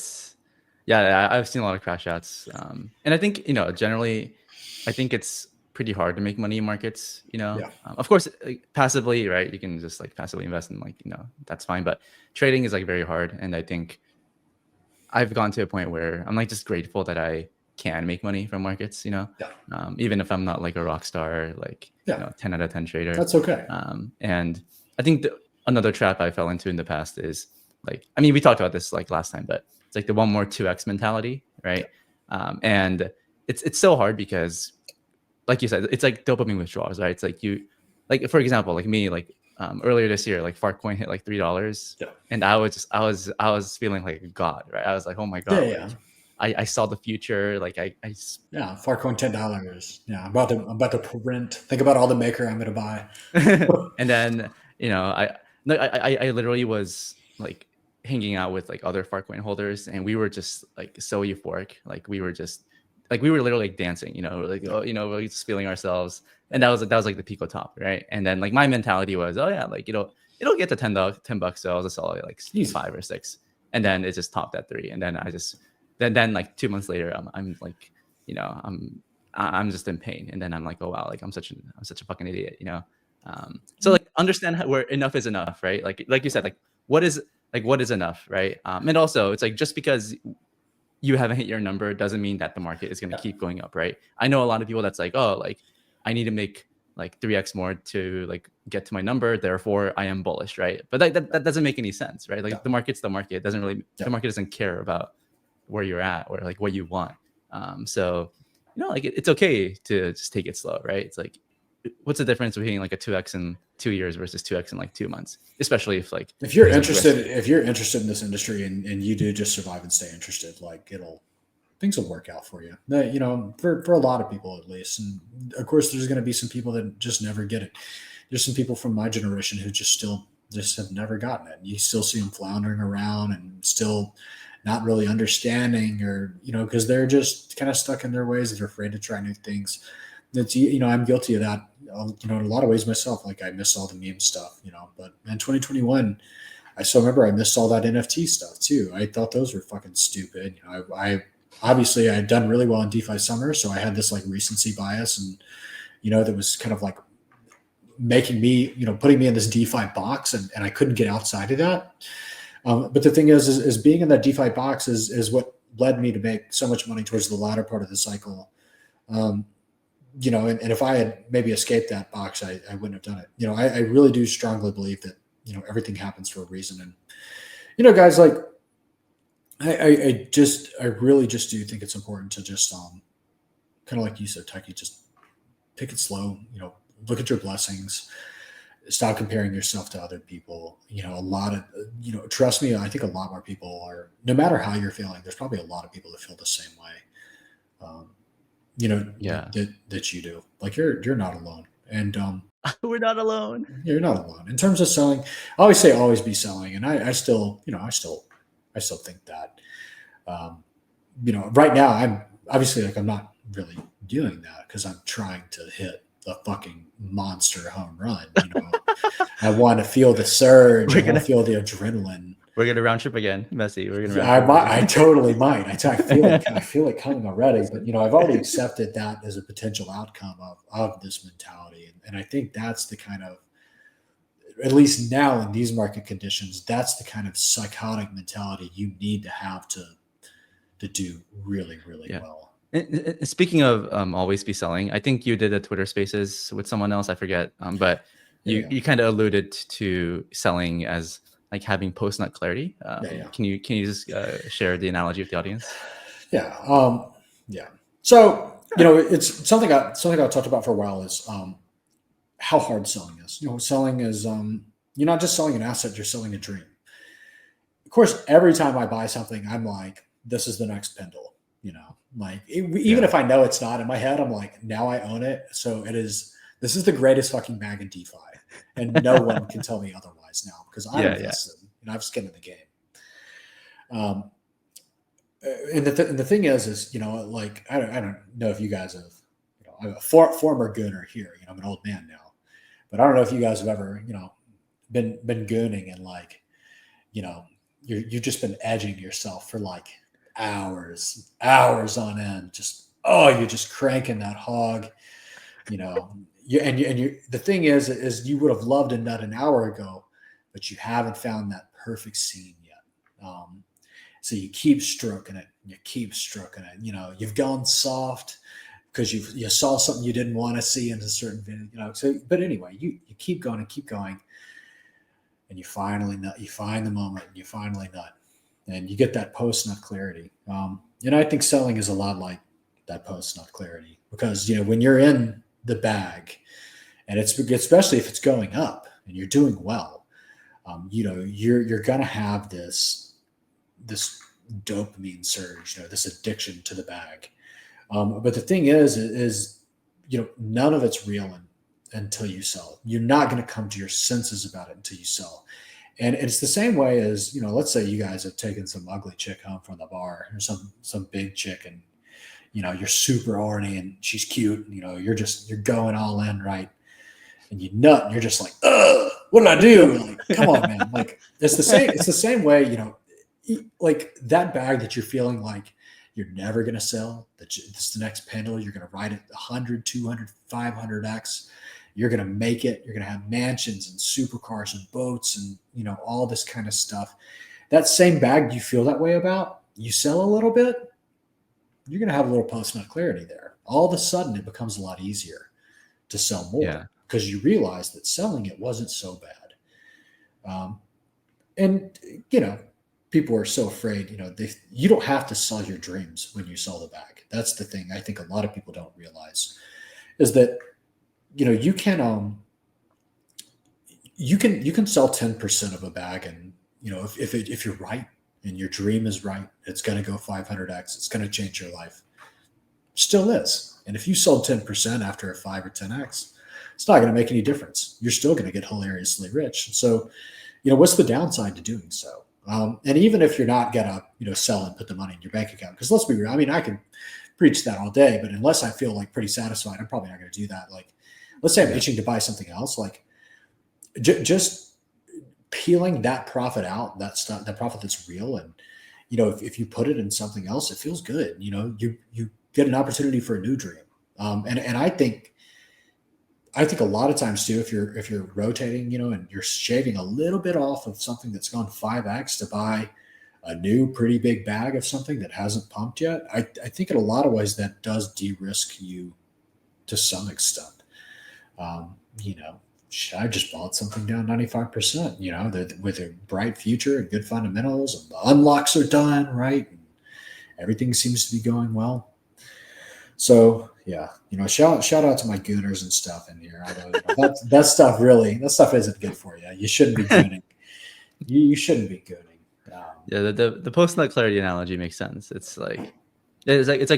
I've seen a lot of crash outs, and I think generally, I think it's pretty hard to make money in markets. Of course, passively, right? You can just like passively invest in that's fine, but trading is like very hard, and I think I've gone to a point where I'm like just grateful that I can make money from markets. Even if I'm not like a rock star, like 10 out of 10 trader, that's okay. And I think another trap I fell into in the past is like, I mean, we talked about this like last time, but it's like the 1 more 2x mentality, right? And it's so hard because, like you said, it's like dopamine withdrawals, right? It's like like for example, like me, like earlier this year, like Fartcoin hit like $3, and I was feeling like a god, right? I was like, oh my god, I saw the future, like Fartcoin $10, I'm about to print. Think about all the maker I'm gonna buy, and then I literally was like hanging out with like other Fartcoin holders, and we were just like so euphoric, like we were literally like dancing, we're just feeling ourselves, and that was like the Pico top, right? And then like my mentality was, oh yeah, like it'll get to $10, so I'll just sell it like 5 or 6, and then it just topped at 3, and then I just then like 2 months later, I'm like, I'm just in pain, and then I'm like, oh wow, like I'm such a fucking idiot, so like understand where enough is enough, right? Like you said, like what is enough, right? And also it's like just because you haven't hit your number doesn't mean that the market is going to keep going up, right? I know a lot of people that's like, oh, like I need to make like 3x more to like get to my number, therefore I am bullish, right? But that doesn't make any sense, right? Like the market's the market. It doesn't really, the market doesn't care about where you're at or like what you want. So like it's okay to just take it slow, right? It's like, what's the difference between like a 2x in 2 years versus 2x in like 2 months, especially if you're interested in this industry and you do just survive and stay interested, like things will work out for you, for a lot of people at least. And of course there's going to be some people that just never get it. There's some people from my generation who just have never gotten it. You still see them floundering around and still not really understanding, or because they're just kind of stuck in their ways. They're afraid to try new things. That's I'm guilty of that, in a lot of ways myself. Like I missed all the meme stuff, but in 2021, I still remember I missed all that NFT stuff too. I thought those were fucking stupid. I obviously I had done really well in DeFi summer, so I had this like recency bias, and that was kind of like making me, putting me in this DeFi box, and I couldn't get outside of that. But the thing is being in that DeFi box is what led me to make so much money towards the latter part of the cycle. And if I had maybe escaped that box, I wouldn't have done it. I really do strongly believe that, everything happens for a reason. And, guys, like, I really just do think it's important to just, kind of like you said, Taki, just take it slow, look at your blessings, stop comparing yourself to other people. A lot of, trust me, I think a lot more people are, no matter how you're feeling, there's probably a lot of people that feel the same way. That you do. Like you're not alone. And we're not alone. You're not alone. In terms of selling, I always say always be selling. And I still think that, right now I'm obviously like, I'm not really doing that because I'm trying to hit the fucking monster home run. I want to feel the surge. I want to feel the adrenaline. We're gonna round trip again, Messi. We're gonna I round might. trip I again. totally might. I feel it coming already. But I've already accepted that as a potential outcome of this mentality, and I think that's the kind of, at least now in these market conditions, that's the kind of psychotic mentality you need to have to do really, really well. Speaking of always be selling, I think you did a Twitter Spaces with someone else. I forget, but you kind of alluded to selling as like having post nut clarity. Can you just share the analogy with the audience? Yeah. Yeah. So it's something I talked about for a while is how hard selling is. Selling is you're not just selling an asset, you're selling a dream. Of course, every time I buy something, I'm like, this is the next Pendle. Even if I know it's not, in my head, I'm like, now I own it. So it is. This is the greatest fucking bag in DeFi, and no one can tell me otherwise now because I'm invested. I've skin in the game. And the thing is like I don't know if you guys have. I'm a former gooner here. I'm an old man now, but I don't know if you guys have ever been gooning and like you've just been edging yourself for like hours on end. You're just cranking that hog. The thing is you would have loved a nut an hour ago, but you haven't found that perfect scene yet. So you keep stroking it. You've gone soft because you saw something you didn't want to see in a certain video. But anyway, you keep going and keep going, and you finally nut. You find the moment, and you finally nut, and you get that post nut clarity. I think selling is a lot like that post nut clarity because when you're in the bag, and it's especially if it's going up and you're doing well, you're gonna have this dopamine surge, this addiction to the bag. But the thing is none of it's real until you sell. You're not going to come to your senses about it until you sell. And it's the same way as, let's say you guys have taken some ugly chick home from the bar or some big chick and, you're super horny and she's cute. And, you're going all in, right? And you nut and you're just like, ugh, what did I do? Like, come on, man. Like it's the same way, like that bag that you're feeling like you're never going to sell, that it's the next Pendle, you're going to ride it 100, 200, 500x. You're going to make it. You're going to have mansions and supercars and boats and, all this kind of stuff. That same bag you feel that way about, you sell a little bit, you're going to have a little post-nut clarity there. All of a sudden, it becomes a lot easier to sell more because you realize that selling it wasn't so bad. And people are so afraid, you don't have to sell your dreams when you sell the bag. That's the thing I think a lot of people don't realize is that, you can sell 10% of a bag. And, if you're right and your dream is right, it's going to go 500x. It's going to change your life. Still is. And if you sold 10% after a 5 or 10x, it's not going to make any difference. You're still going to get hilariously rich. So, what's the downside to doing so? And even if you're not going to, sell and put the money in your bank account, because let's be real, I can preach that all day, but unless I feel like pretty satisfied, I'm probably not going to do that. Like, let's say I'm itching to buy something else, like just peeling that profit out, that profit that's real. And, if you put it in something else, it feels good. You get an opportunity for a new dream. And I think a lot of times too, if you're rotating, and you're shaving a little bit off of something that's gone 5x to buy a new pretty big bag of something that hasn't pumped yet, I think in a lot of ways that does de-risk you to some extent. I just bought something down 95%, with a bright future and good fundamentals, and the unlocks are done, right? And everything seems to be going well. So yeah, shout out to my gooners and stuff in here. Although that stuff isn't good for you. You shouldn't be gooning. You shouldn't be gooning. The post nut clarity analogy makes sense. It's like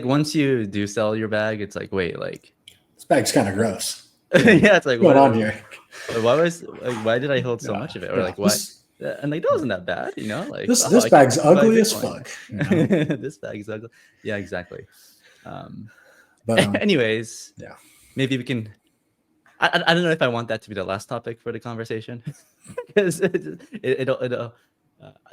once you do sell your bag, it's like wait, like this bag's kind of gross. Yeah, it's like what's going on here? Why did I hold so much of it, or like why? And like that wasn't that bad, like this bag's ugly as fuck. This bag is ugly. Yeah, exactly. But anyways, maybe we can. I don't know if I want that to be the last topic for the conversation because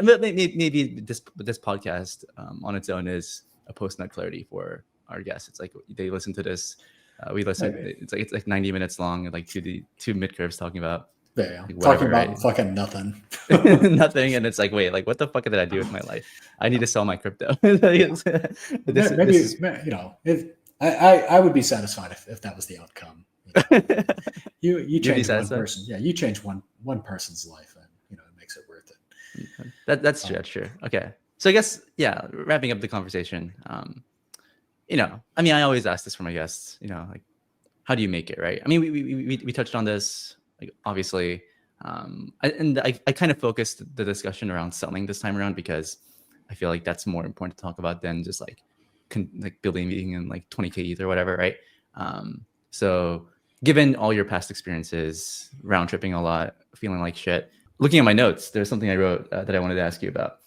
Maybe this podcast on its own is a post nut clarity for our guests. It's like they listen to this. We listen. Maybe. It's like 90 minutes long, and like two mid curves talking about Yeah, like talking whatever, about right? fucking nothing. Nothing, and it's like, wait, like what the fuck did I do with my life? I need to sell my crypto. This Maybe is you know, if I would be satisfied if that was the outcome. You You'd be change one satisfied? person, yeah, you change one person's life, and you know it makes it worth it. That's true. That's true. Okay, so I guess wrapping up the conversation. I mean, I always ask this for my guests. Like, how do you make it, right? I mean, we touched on this, like, obviously, I kind of focused the discussion around selling this time around because I feel like that's more important to talk about than just like building in like 20K ETH or whatever, right? So given all your past experiences, round tripping a lot, feeling like shit, looking at my notes, there's something I wrote that I wanted to ask you about.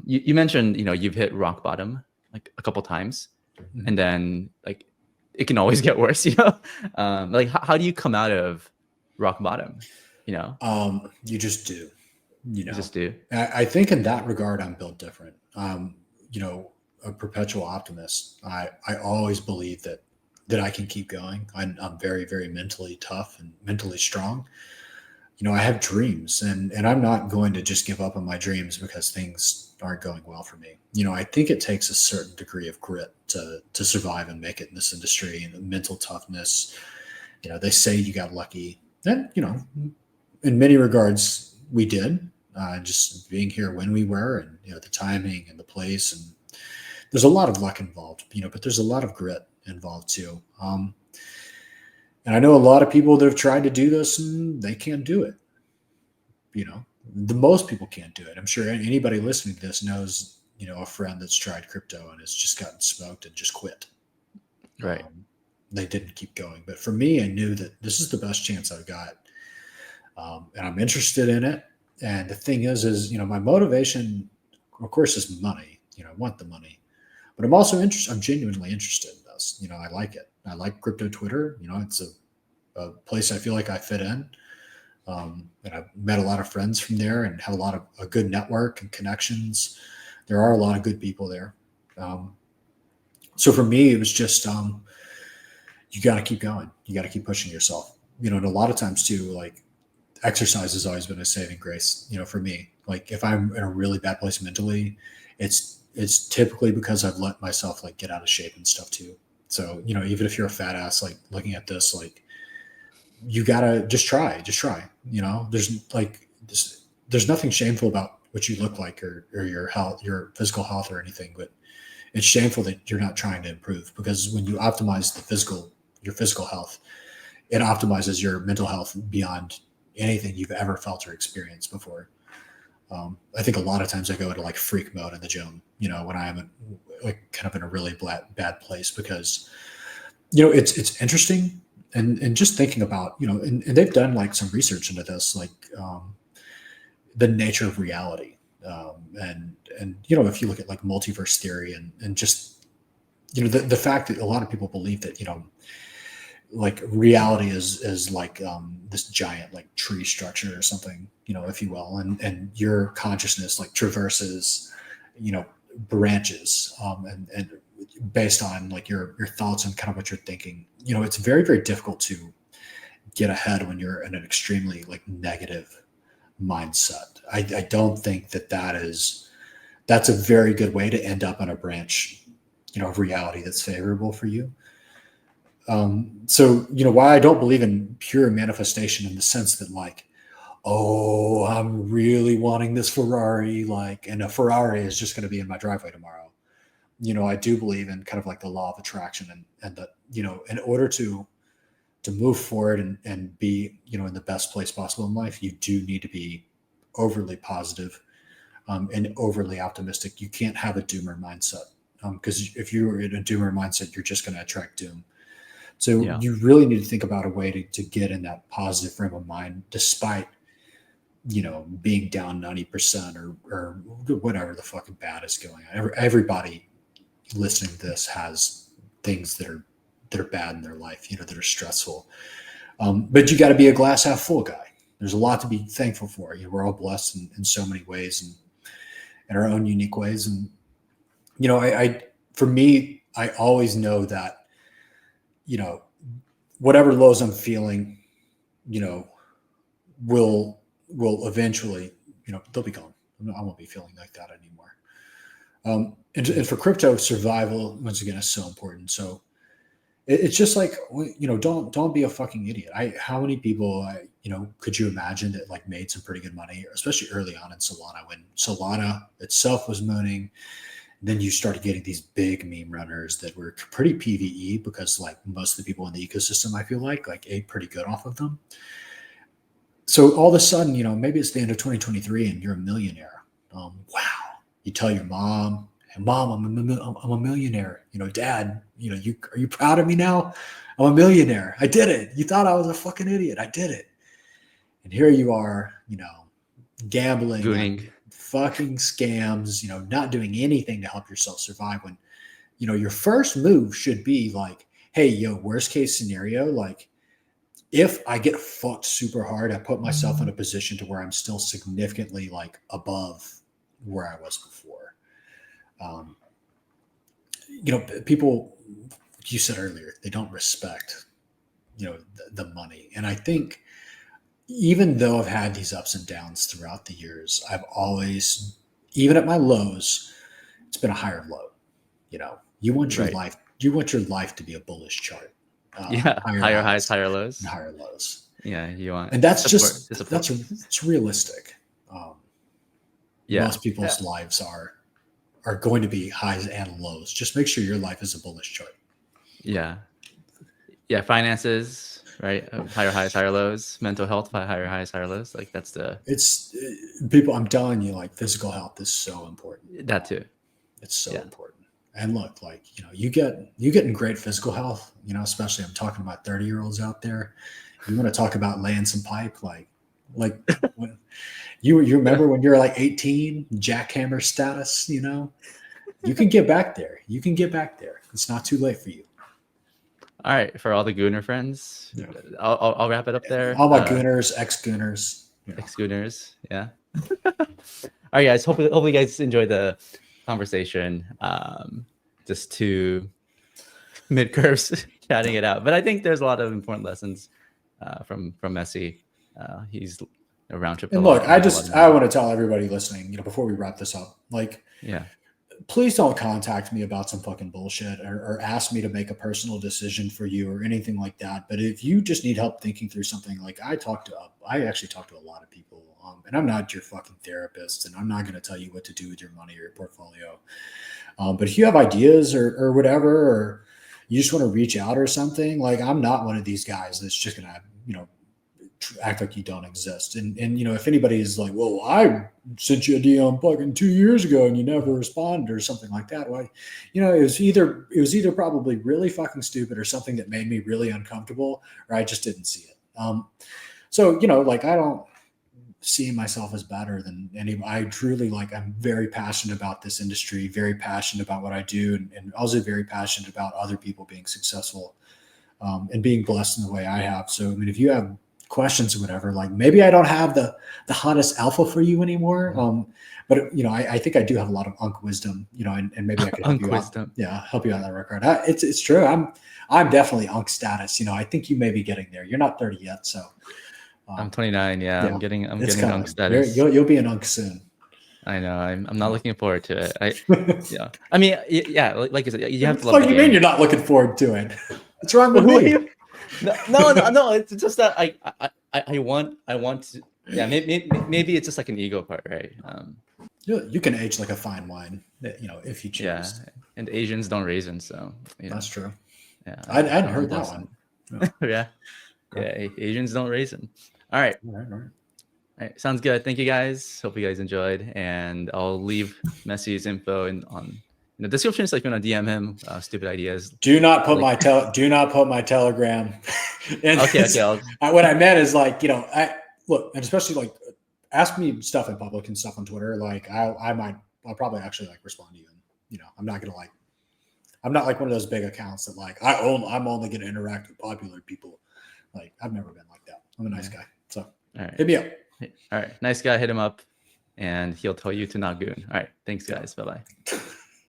You mentioned, you've hit rock bottom like a couple times, and then like it can always get worse, like how do you come out of rock bottom? You just do, You just do. I think in that regard, I'm built different. A perpetual optimist. I always believe that I can keep going. I'm very, very mentally tough and mentally strong. I have dreams, and I'm not going to just give up on my dreams because things aren't going well for me. I think it takes a certain degree of grit to survive and make it in this industry, and the mental toughness. They say you got lucky, and in many regards we did. Just being here when we were, and the timing and the place, and there's a lot of luck involved. But there's a lot of grit involved too. And I know a lot of people that have tried to do this and they can't do it. The most people can't do it. I'm sure anybody listening to this knows, a friend that's tried crypto and has just gotten smoked and just quit. Right. They didn't keep going. But for me, I knew that this is the best chance I've got. And I'm interested in it. And the thing is, my motivation, of course, is money. I want the money. But I'm also interested. I'm genuinely interested in this. I like it. I like crypto Twitter. It's a place I feel like I fit in. And I've met a lot of friends from there and have a good network and connections. There are a lot of good people there. So for me, it was just, you got to keep going. You got to keep pushing yourself, and a lot of times too, like exercise has always been a saving grace, for me. Like if I'm in a really bad place mentally, it's typically because I've let myself like get out of shape and stuff too. So, even if you're a fat ass, like looking at this, like you gotta just try, there's nothing shameful about what you look like or your health, your physical health or anything, but it's shameful that you're not trying to improve, because when you optimize your physical health, it optimizes your mental health beyond anything you've ever felt or experienced before. I think a lot of times I go into like freak mode in the gym, when I am like kind of in a really bad place, because, it's interesting and just thinking about, and they've done like some research into this, like the nature of reality. And if you look at like multiverse theory and just, the fact that a lot of people believe that, like reality is like this giant like tree structure or something, if you will, and your consciousness like traverses, branches, and based on like your thoughts and kind of what you're thinking. It's very, very difficult to get ahead when you're in an extremely like negative mindset. I don't think that's a very good way to end up on a branch, of reality that's favorable for you. So, why I don't believe in pure manifestation in the sense that like, oh, I'm really wanting this Ferrari, like, and a Ferrari is just going to be in my driveway tomorrow. I do believe in kind of like the law of attraction, and that, in order to move forward and be, in the best place possible in life, you do need to be overly positive, and overly optimistic. You can't have a doomer mindset, because if you're in a doomer mindset, you're just going to attract doom. So you really need to think about a way to get in that positive frame of mind, despite, being down 90% or whatever the fucking bad is going on. Everybody listening to this has things that are bad in their life, that are stressful. But you got to be a glass half full guy. There's a lot to be thankful for. We're all blessed in so many ways. in our own unique ways. And, you know, for me, I always know that, you know, whatever lows I'm feeling, you know, will eventually, you know, they'll be gone. I won't be feeling like that anymore. And for crypto, survival, once again, is so important. So it's just like, you know, don't be a fucking idiot. How many people, you know, could you imagine that like made some pretty good money, especially early on in Solana, when Solana itself was mooning. Then you started getting these big meme runners that were pretty PvE, because like most of the people in the ecosystem, I feel like ate pretty good off of them. So all of a sudden, you know, maybe it's the end of 2023 and you're a millionaire. Wow. You tell your mom, hey, Mom, I'm a millionaire. You know, Dad, you know, are you proud of me now? I'm a millionaire. I did it. You thought I was a fucking idiot. I did it. And here you are, you know, gambling, Gooning. fucking scams, you know, not doing anything to help yourself survive, when, you know, your first move should be like, hey, yo, worst case scenario, like if I get fucked super hard, I put myself in a position to where I'm still significantly like above where I was before. You know, people, you said earlier, they don't respect, you know, the money. And I think even though I've had these ups and downs throughout the years, I've always, even at my lows, it's been a higher low. You know, you want your life to be a bullish chart. Higher highs, higher lows, and higher lows. Yeah, you want, and that's it's realistic. Most people's lives are going to be highs and lows. Just make sure your life is a bullish chart. Yeah. Finances, right? Higher highs, higher lows. Mental health, higher highs, higher lows. Like it's people. I'm telling you, like physical health is so important. That too. It's so important. And look, like, you know, you get in great physical health, you know, especially I'm talking about 30-year-olds out there. You want to talk about laying some pipe, like when you remember when you're like 18, jackhammer status, you know, you can get back there. It's not too late for you. All right, for all the gooner friends, I'll wrap it up there. All my gooners, ex-gooners. Ex-gooners, yeah. All right, guys. Hopefully you guys enjoyed the conversation. Just two mid-curves chatting it out. But I think there's a lot of important lessons from Messi. He's a round trip. And look, I want to tell everybody listening, you know, before we wrap this up, like, please don't contact me about some fucking bullshit or ask me to make a personal decision for you or anything like that. But if you just need help thinking through something, like I actually talk to a lot of people, and I'm not your fucking therapist, and I'm not going to tell you what to do with your money or your portfolio. But if you have ideas or whatever, or you just want to reach out or something, like I'm not one of these guys that's just going to, you know, act like you don't exist. And you know, if anybody is like, well, I sent you a DM fucking 2 years ago and you never responded or something like that, why, you know, it was either probably really fucking stupid or something that made me really uncomfortable, or I just didn't see it. So, you know, like I don't see myself as better than anybody. I truly, like, I'm very passionate about this industry, very passionate about what I do, and also very passionate about other people being successful and being blessed in the way I have. So, I mean, if you have questions or whatever, like maybe I don't have the hottest alpha for you anymore. But you know, I think I do have a lot of unk wisdom, you know, and maybe I could help you out. Yeah, help you out in that regard. It's true. I'm definitely unk status. You know, I think you may be getting there. You're not 30 yet, so I'm 29. Yeah, I'm getting unk status. You'll be an unk soon. I know. I'm not looking forward to it. I mean, like you said, you have to love. What do you mean you're not looking forward to it? What's wrong with me? No. It's just that I want to. Yeah, maybe it's just like an ego part, right? You can age like a fine wine, you know, if you choose. Yeah, and Asians don't raisin, so you know. That's true. Yeah, I hadn't heard that one. No. Yeah, Asians don't raisin. All right. All right, sounds good. Thank you guys. Hope you guys enjoyed, and I'll leave Messi's info in the description, so if you want to DM him stupid ideas. Do not put my Telegram. Okay. What I meant is, like, you know, look, and especially like ask me stuff in public and stuff on Twitter. Like I'll probably actually like respond to you, and you know, I'm not like one of those big accounts that like I'm only going to interact with popular people. Like I've never been like that. I'm a nice guy. So all right. Hit me up. All right, nice guy. Hit him up. and he'll tell you to not goon. All right. Thanks, guys. Bye-bye.